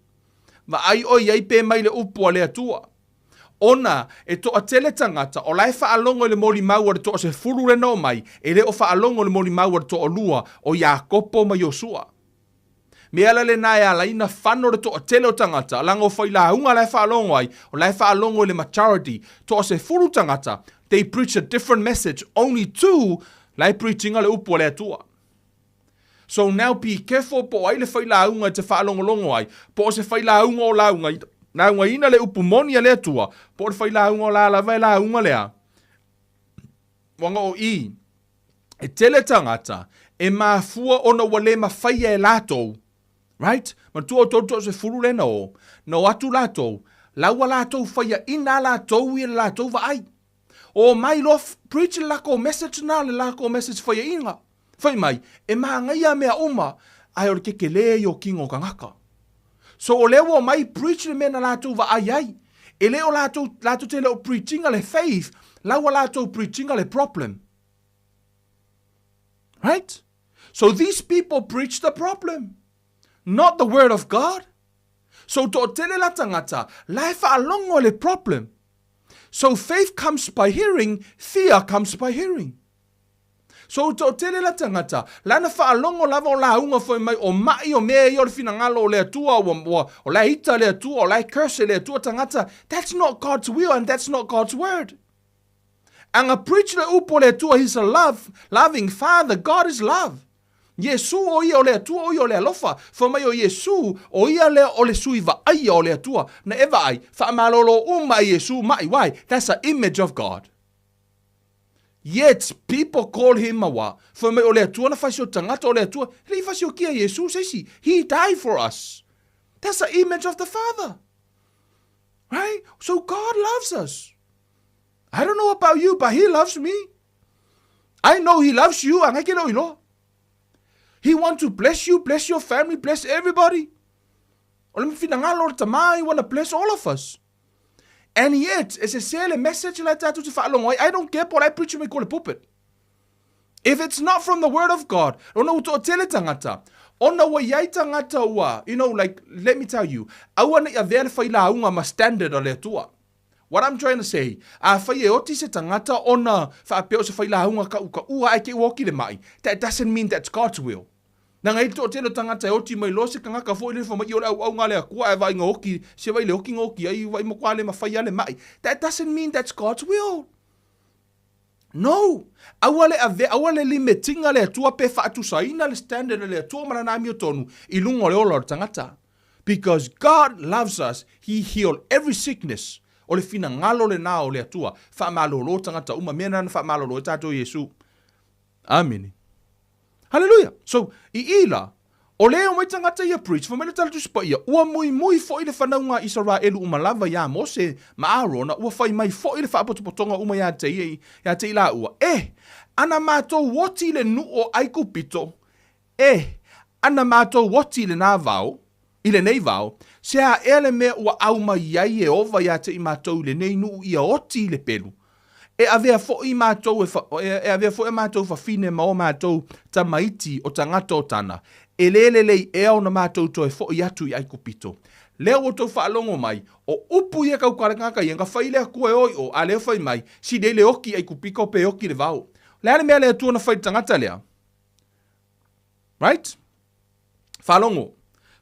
Ma ai o iei pe mai le upu le atua. Ona, e toa tele tangata, o lai whaalongo le moli maua le toa se furu re no mai, ele o whaalongo le moli maua le toa lua, o Iakopo ma Yosua. Me ala le nai ala ina whano re toa tele o tangata, lango whai la unga lai whaalongo ai, o lai whaalongo le maturity, toa se furu tangata, they preach a different message, only two, lai preachinga le upo le atua. So now be careful po ai le whai la unga te whaalongo longo ai, po se whai la unga o la unga, na unga ina le upu moni le atua, po le whai la unga o la vai la unga lea. Wanga o I, e tele tangata, e mafua ona wale mawhai e latou, right? Ma tua toto se furu le no. No atu lato. Laua lato faya ina lato I lato va ai. O mai lof preach lako message na le lako message faya inga. Fai mai e maanga ia mea uma ai o ke le yo kingo kangaka. So o lewo mai preach le mena lato va ai ai. E leo lato te leo preaching le faith Laua lātou preachinga le problem. Right? So these people preach the problem, not the word of God. So to tele la tangata, lai whaalongo le problem. So faith comes by hearing, fear comes by hearing. So to tele la tangata, lana whaalongo lava o la unga foi mai o mai o mea o le finangalo o le atua o la ita le atua o la curse le atua tangata. That's not God's will and that's not God's word. Anga preach le upo le atua, he's a loving father. God is love. Yesu o ia o le atua o ia o le alofa. Fa mai o Yesu o ia le o le sui va ai o le atua. Na eva ai, fa malolo Yesu mai. Why? That's an image of God. Yet people call him mawa. Fa mai o le atua na fasio tangata o le atua. Li fasio kia Yesu sesi. He died for us. That's the image of the Father. Right? So God loves us. I don't know about you, but he loves me. I know he loves you. He wants to bless you, bless your family, bless everybody. He want to bless all of us. And yet, as I say, a message like that, I don't care what I preach in my pulpit. If it's not from the word of God, like, let me tell you, I want to standard on the what I'm trying to say, that doesn't mean that's God's will. Na ngai to telo tangata e oti mai lose kanga ka foi le fo mai ora au ngale a kua e vai ngoki se vai le oki ngoki ai vai mo kwale ma fai ale mai. That doesn't mean that's God's will. No. Awale limitinga le tua pe fa tu saina le standard le tua mana na mi tonu I lungo le ola tangata. Because God loves us, he healed every sickness. O le fina ngalo le na o le atua fa malolo tangata uma mena fa malolo tato Yesu. Amen. Hallelujah. So, ila, o leo mai tangata ia preach, fa mele tala tuspa ia, ua mui fo ile whanaunga Israelu umalava ya Mose ma Aarona, ua fai mai fo ile whaapotopotonga uma ya te ila ua. Ana mato woti le nu o aiku pito, ana mato woti le na vau, ile nei vau, sea ele me ua au mai ai ova ya te mato le nei nu ia oti le pelu. E avea fo I mātou fa fine ma o mātou ta maiti o tangata o tana. E lelelei e au na mātou to e fo I atu I aiku pito. Leo o tau whaalongo mai, o upu ia kau karangaka ia, nga whaile a kua oi o a leo whai mai, si de le oki aiku piko pe oki le vau. Lea mea lea tua na whai tangata lea. Right? Whaalongo.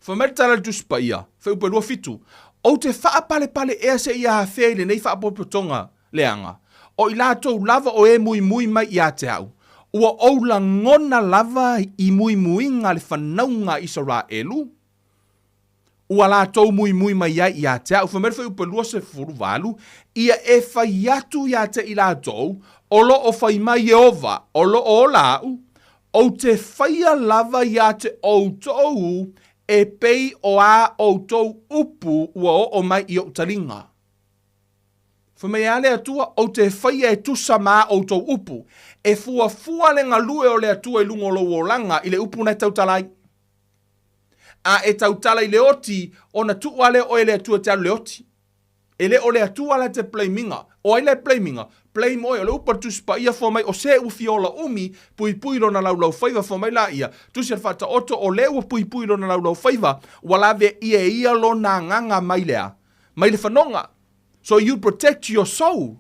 Whameritala le tuspa ia, whai upelua fitu. O te whaapale ea se ia hawhea le nei whaapopotonga leanga. O I lātou lava o e mui mai I a te au. Ua ou la ngona lava I mui ngā le whanaunga Israelu. Ua lātou mui mai I a te au. Whamere whai upelua se furu walu. Ia e whai atu I a te I lātou. Olo o whai mai Jehova. Olo o lau. O te whaia lava I a te outou. E pei o a outou upu ua o mai I o talinga. Whamea le atua o te whaia e tusa mā o tau upu. E fua le ngalue o le atua I lungo lo o langa I le upu nei tautalai. A e tautalai le oti o na tuale o le atua te alu le oti. E le o le atua la te pleiminga. O ai le pleiminga. Pleim oi o le upa tuspa ia fomai o se ufiola umi pui lo na laulaufaiva fomai la ia. Tusi al fata oto o le ua pui lo na laulaufaiva walave ia lo na nganga mai lea. Mai le whanonga. So you protect your soul.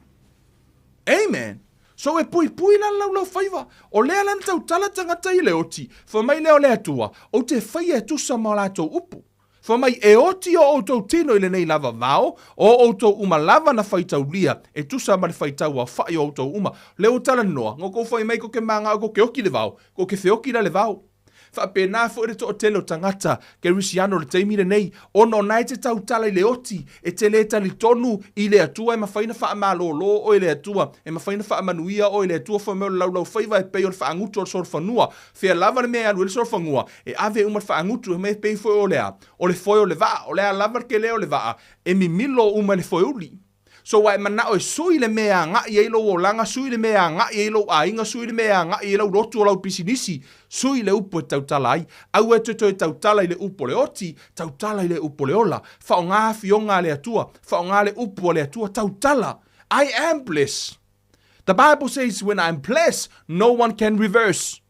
Amen. So e pui la laulaufaiva. O lea lan tau tala tangata I le oti. Whamai leo le atua. O te whaia e tusa ma lato upu. Whamai e oti o outou tino I le nei lava vao. O outou uma lava na whaitau lia. E tusa ma le whaitau a whai o outou uma. Leo tala noa. Ngo kou whai mai ko ke manga o ko ke oki le vao. Ko ke whioki la le vao. Whapena fo e to o tele o tangata ke risiano le teimire nei ono nai te tautala I le oti e te le tali tonu I le atua e mawhaina wha amalolo o le atua e mawhaina wha manuia o le atua wha meo laulaufaiva e pei o le wha angutu o le sor whanua whea lava le mea alu le sor whanua e ave umar wha angutu e mei pei foi o lea o le foi o le vaa o lea lava ke leo le vaa e mimilo umar le foi uli. So wai mana o sui le mea nga I elo o langa, sui le mea nga I elo a inga, sui le mea nga I elo rotu o lau pisinisi, sui le upo e tautala ai, au e toto e tautala I le upo le oti, tautala I le upo le ola, whao ngā fionga le atua, whao ngā le upo le atua, tautala. I am blessed. The Bible says, when I'm blessed, no one can reverse.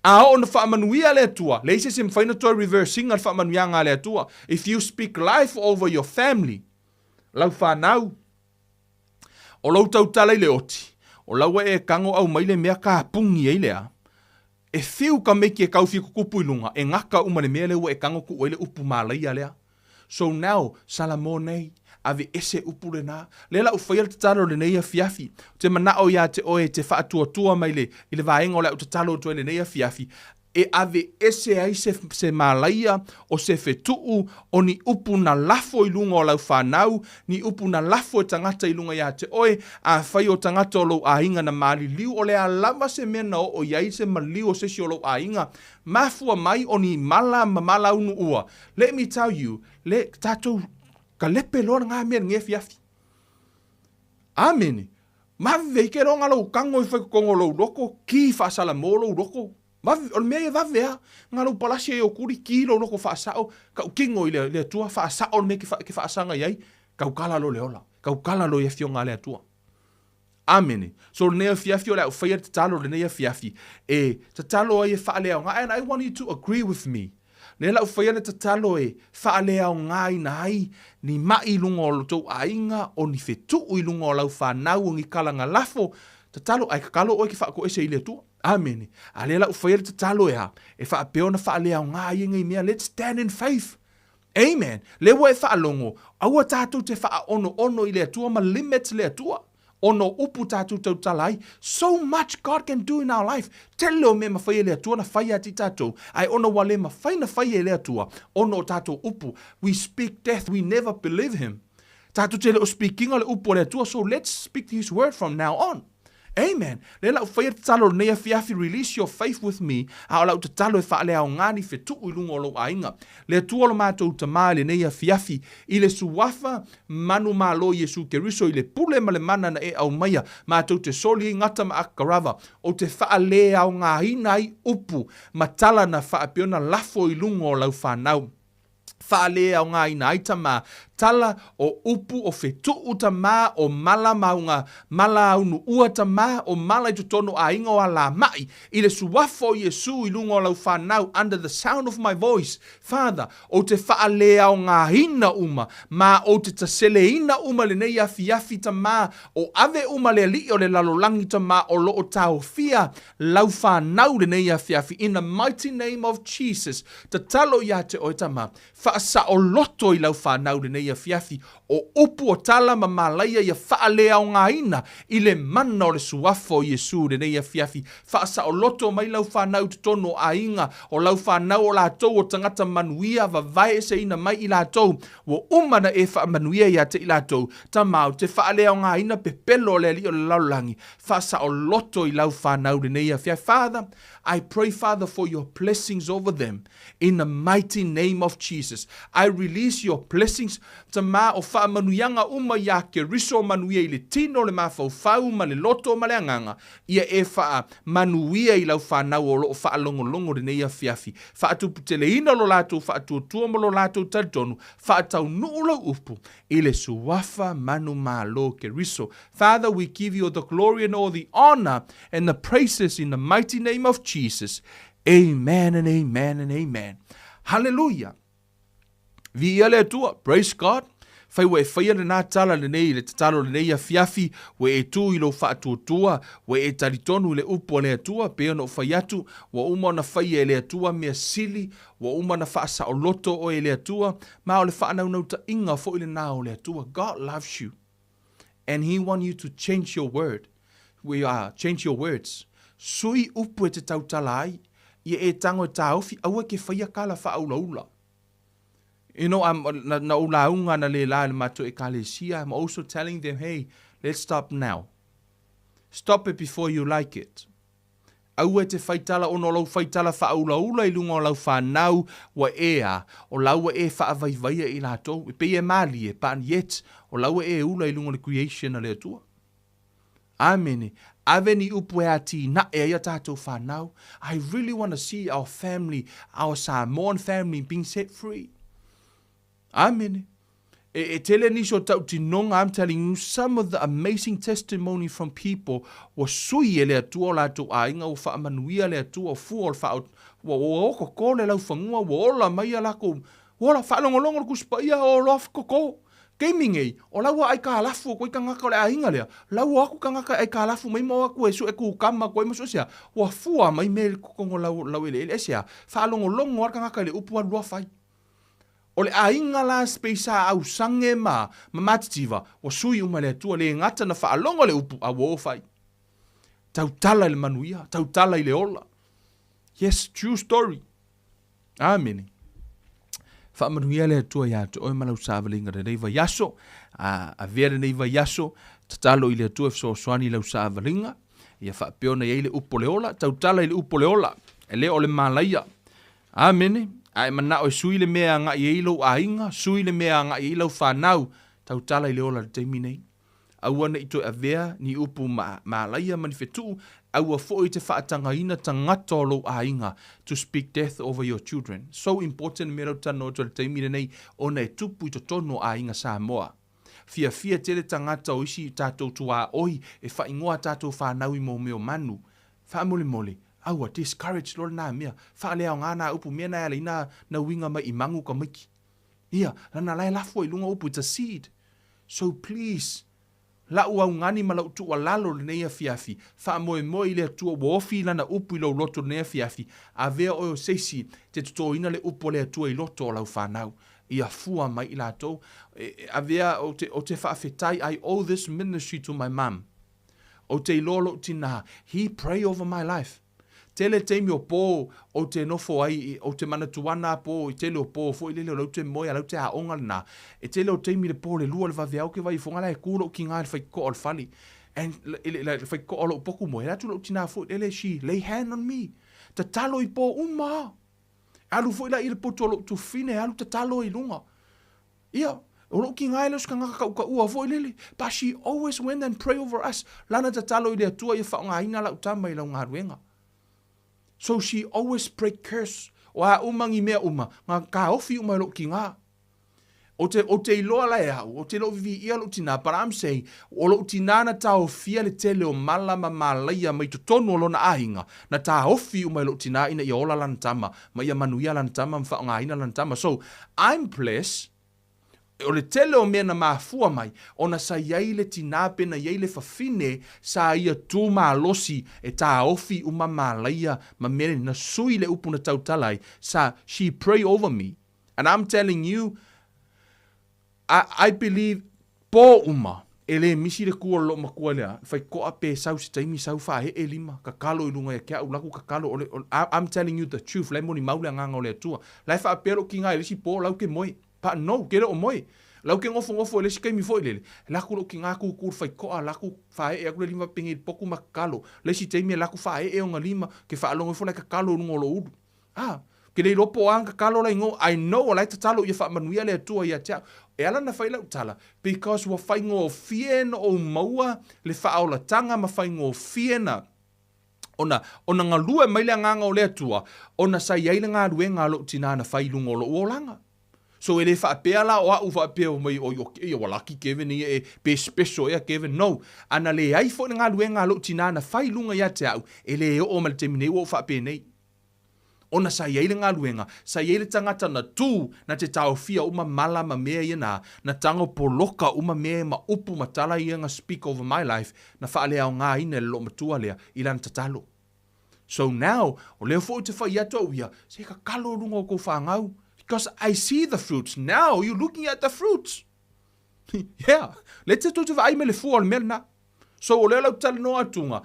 O na whaamanuia le atua. Leise se mwhaina toa reversing al whaamanuia ngā le atua. If you speak life over your family, lau whanau, o lau tau talai le oti, o lau e kango au mai le mea ka pungi e lea, e whiu ka meki e kauwhi kukupu ilunga, e ngaka umane mea lewa e kango ku oile upu mālaia lea. So now, salamo nei, ave ese upu le nā. Lela u whaia te talo le neia fiafi. Te manao ia te oe te whaatua mai le, i le vaenga o le u te talo tu le neia fiafi. E ave ese ai se malaia o se whetuu o ni upu na lafo i lunga o lau whanau, ni upu na lafo e tangata i lunga ia te oe, a whai o tangata o lau a inga na mali liu, o le a lava se mena o iai se maliu o se si o lau a inga, mafua mai o ni mala unu ua. Let me tell you, le tatou ka lepe lor ngā mea nge fiafi. Amen. Mave ke ronga lau kango i whakukongo lau roko, ki whaasala mō lau roko. O le mea e vavea, ngā lau palasi e o kuri ki lau roko whaasao, kau kingo i le atua, whaasao le me ke whaasanga iai, kau kala lo le ola, kau kala lo i afio ngā le atua. Amen. So le nea fiafi o le au whaia te talo le nea fiafi, e te talo ai e whaalea ngā, and I want you to agree with me. Le lau whaia te talo e whaalea o ngā i nai, ni mai lunga o lotou a inga, o ni whetu i lunga o lau whanau o ngi kalanga lafo, te talo ai kakalo o ki whaako ese i le atua. Amen. A le lau whaia te talo e ha, e whaapeo na whaalea o ngā i ngai mea, let's stand in faith. Amen. Le wa e whaalongo, aua tātou te wha ono i le atua, ma limits le atua. Ono upu tātou tau talai. So much God can do in our life. Te leo me mawhai le atua na whai ati tātou. Ai ono wale mawhai na whai le atua. Ono tātou upu. We speak death. We never believe him. Tātou te leo speaking le upu le atua. So let's speak his word from now on. Amen. Le lau whai te talo nea fiafi, release your faith with me. A lau te talo e whaalea o ngani whetu i lunga o lau ainga. Le atua lo mātou ta maa le nea fiafi. I le suwafa manu mālo Yesu Keriso. I le pule ma le mana na e au maia. Mātou te soli ngata ma akarava. O te whaalea o ngā hinai upu. Matala na whaapiona lafo i lunga o lau whanau. Whaalea o ngā ina aitama. Tala o upu o whetuu ta mā o mala maunga, mala unu ua ta mā o mala i tutono a inga o ala mai. I le suwafo Yesu i lunga o lau whanau under the sound of my voice. Father, o te whaalea o ngā hina uma, mā o te tasele ina uma le nei afi afi ta mā, o ave uma le li o le lalolangi ta mā o loo tau fia, lau whanau le nei afi afi. In the mighty name of Jesus, ta talo ia te o ta mā, whaasa o loto i lau whanau le nei ia fiafi o upu o tala ma malaia ia whaalea o ngā ina i le mana o le suafo Yesu le nei ia fiafi whaasa o loto mai lau whanau te tono a inga o lau whanau o lātou o tangata manuia va vai se ina mai i lātou o umana e wha manuia ia te i lātou ta mau te whaalea o ngā ina pepelo le li o le laulangi whaasa o loto i lau whanau le nei ia fiafi. Father, I pray, Father, for your blessings over them in the mighty name of Jesus. I release your blessings ta mā o whaamanuianga uma ia ke riso manuia i le tino le mawhau ma le loto ma le anganga ia e wha manuia i lau whanau o loo whaalongolongo le neia fiafi. Whaatupu te le ina lo lātou, whaatuatua mo lo lātou taritonu, whaatau nuu lau upu i le suwafa manu mālo ke riso. Father, we give you the glory and all the honor and the praises in the mighty name of Jesus. Amen and amen and amen. Hallelujah. Via le tua, praise God. Whai we whaia le nā tala le nei, le tatalo le nei a fiafi, we e tū i lo whaatuatua, we e taritonu le upo le atua, peo no whai atu, wa uma na whai e le atua mea sili, wa uma na whaasa o loto o e le atua, ma o le whaanau nau ta inga fo i le nā o le atua. God loves you. And he wants you to change your word. Change your words. Sui upu e te tautala ai, ia e tango e tāofi, aua ke whaia kala whaaulaula. You know, I'm also telling them, hey, let's stop now. Stop it before you like it. Aua te whaitala ono lau whaitala whaaulaula I lunga o lau whanau wa ea, o laua e whaavaivaia I lātou. E pei e mali e pan yet, o laua e ula I lunga le creation a lea tua. Amen. Ave ni upu e ati na e ia tātou whanau. I really want to see our family, our Samoan family being set free. Amen. E tele ni so tau tinonga, I'm telling you, some of the amazing testimony from people wa sui e le atua o latou ainga o wha manuia le atua o fua o wha o oko ko le lau whangua wa ola mai a lako wala wha longolongo kuspa ia o lof koko. Gaming ei, o laua ai ka alafu o koe ka ngaka o le ainga lea. Laua aku ka ngaka ai ka alafu mai maua aku e su e ku kama koe maso sea. Wa fua mai me kukongo lau ele ele sea. Wha longolongo ar ka ngaka le upu alua fai. O le ainga la space au sange ma matitiwa o sui uma le atua le ngata na whaalonga le upu a wo fai. Tau tala le manuia, tau tala i le ola. Yes, true story. Amen. Whaamanuia le atua ia te oi malau sāwalinga re reiva yaso, a vere reiva yaso, tatalo i le atua fso swani lau sāwalinga, ia whaapeona i le upo le ola, tau tala i le upo le ola, e le o le malaia. Amen. Ai mana o sui le mea nga i eilo a inga, sui le mea nga i eilo whanau, tau tala i le ola le teimi nei. Aua i to a vea ni upu malaia manifetu, aua fo i te whaatanga ina tangata o lo a inga to speak death over your children. So important me rau tano to le teimi nei, ona e tupu i to tono a inga Samoa. Fia tele tangata o isi tātou tua oi, e whaingoa tātou whanau i mo meo manu. Whaamole mole. Aua, discourage lor nā mea. Whaalea o ngāna upu mea nā ala ina na winga mai i mangu ka miki. Ia, lana lai lafo i lunga upu, it's a seed. So please, lau au ngani ma lau tua lalo le neia fiafi. Wha moe le atua wofi lana upu i lau loto le neia fiafi. A vea o seisi, te tuto ina le upu le atua i loto o lau whanau. Ia fua mai i lato. A vea o te whaafetai, I owe this ministry to my mum. O te lolo tina, he pray over my life. Tele teimi o pō o te nofo ai, o te manatuana pō, i tele o pō, fo i lele o lau te moe, lau te haonga na. E tele o teimi le pō le lua le waweau ke vai, fonga lai kūro ki ngā le whai ko o le whali. And le whai ko o lo poku moe, ratu lau tina fo, lele she, lay hand on me. Ta talo i pō uma. Alu fo i la i le poto lo tu fine, alu ta talo i lunga. Ia, o lo ki ngā le ska ngaka uka ua fo i lele. But she always went and pray over us. Lana ta talo i le atua i whaonga ina lau tama i lau ngā ruenga. So she always prayed curse. O a umangi mea uma. Ngā ka ofi uma lo ki ngā. O te iloa lai au. O te lo vivi ia lo tina. But I'm saying, o lo tina na ta ofia le tele o malama malaia mai to tonu o lona ahinga. Na ta ofi uma lo tina ina i ola lantama. Ma ia manuia lantama mwha ngā ina lantama. So, I'm blessed. O le tele o mea na mafua mai, o na sa iai le tina pena iai le fafine, sa ia tū losi e tā ofi uma malaia ma mene na sui le upu na tautalai, sa she pray over me. And I'm telling you, I believe po uma, e le misi le kua lo makua lea, fai koa pe sau si taimi sau wha he lima, ka kalo i lunga ia kia ulaku ka kalo, I'm telling you the truth, lai moni maule nganga o le atua, lai wha apero ki ngai, lesi po lau ke moe, pa no, kere o moe. Lau ke ngofo ele sikai mi foi lele. Laku lo ki ngā kukur fai koa, laku whae e akule lima pingi poku makalo. Lesi teimi laku whae e o ngā lima, ke whaalongo fo lai ka kalo nungo lo udu. Ke lei lopo ang ka kalo lai ngo, I know lai ta talo ia wha manuia le atua ia tia. E ala na whai lau tala, because wa whai ngō fiena o maua, le whaola tanga ma whai ngō fiena. Ona ngā lua mai le nganga o le atua, ona sa iaile ngā rue ngā lo tina na whai lungo lo uolanga. So ele whaapea la o au whaapea o mai o walaki Kevin e pe special ea Kevin. No, ana le ai fo ngā lue ngā lo tina na whai lunga ia te au, ele e o mal te mine o whaapea nei. Ona sa iaile ngā luenga, sa iaile tangata na tū na te tau fia uma mala ma mea ia na tango poloka uma mea ma upu ma tala ia nga speak over my life, na whaalea o ngā ina le lo matua lea ilan tatalo. So now, o leo fo te whai ato ia, se ka kalo runga o ko whangau. Because I see the fruits. Now you're looking at the fruits. Yeah. Let's talk about I mele fu al melna. So o leo tala no atunga.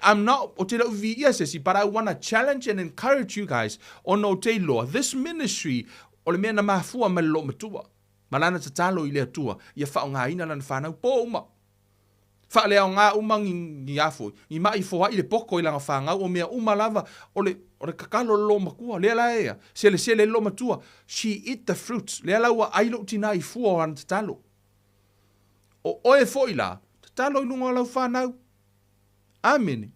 I'm not o te lau vi sesi, but I want to challenge and encourage you guys on o te loa. This ministry o le mea na mafua mele lo matua. Malana tatalo I le atua. Ia whao ngā ina lana whanau po uma. Wha leo ngā umangi afo. I mai foha I le poko I langa whangau o mea uma lava o le kakalo lo makua. Lea la ea. Sele lo matua. She eat the fruits. Lea laua ailo tina I fua o ana tatalo. O oe fo I la. Tatalo I lunga lau whanau. Amen.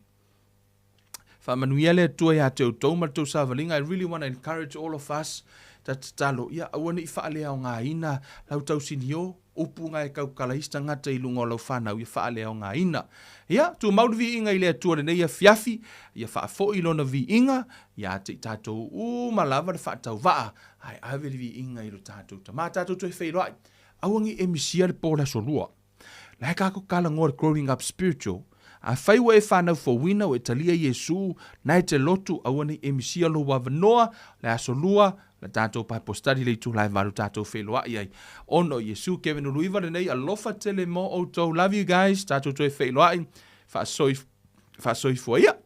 Whamanuia lea tua ia te utau ma tau savalinga. I really want to encourage all of us talo ia awana I whaalea o ngā ina lau tau sinio upunga e kau kalaista ngata I lunga o lau whanau ia whaalea o ngā ina. Ia, tu mauru vi inga I lea tuare nei ia fiafi, ia whaafo I lona vi inga, ia te tātou malava le whaatau waa, ai aweri vi inga I lo tātou ta. Mā tātou toi whairoai, awangi e misia le pōla solua. Lai kako kala ngore growing up spiritual, a whaiwa e whanau whawina o e talia Yesu, nai te lotu awani e misia lo wawanoa, le asolua, la tātou pai postari le tu lai varu tātou wheloa iai. Ono Yesu Kevin Uluiva le nei alofa tele mo o tau. Love you guys, tātou toi wheloa i, wha soi fua ia.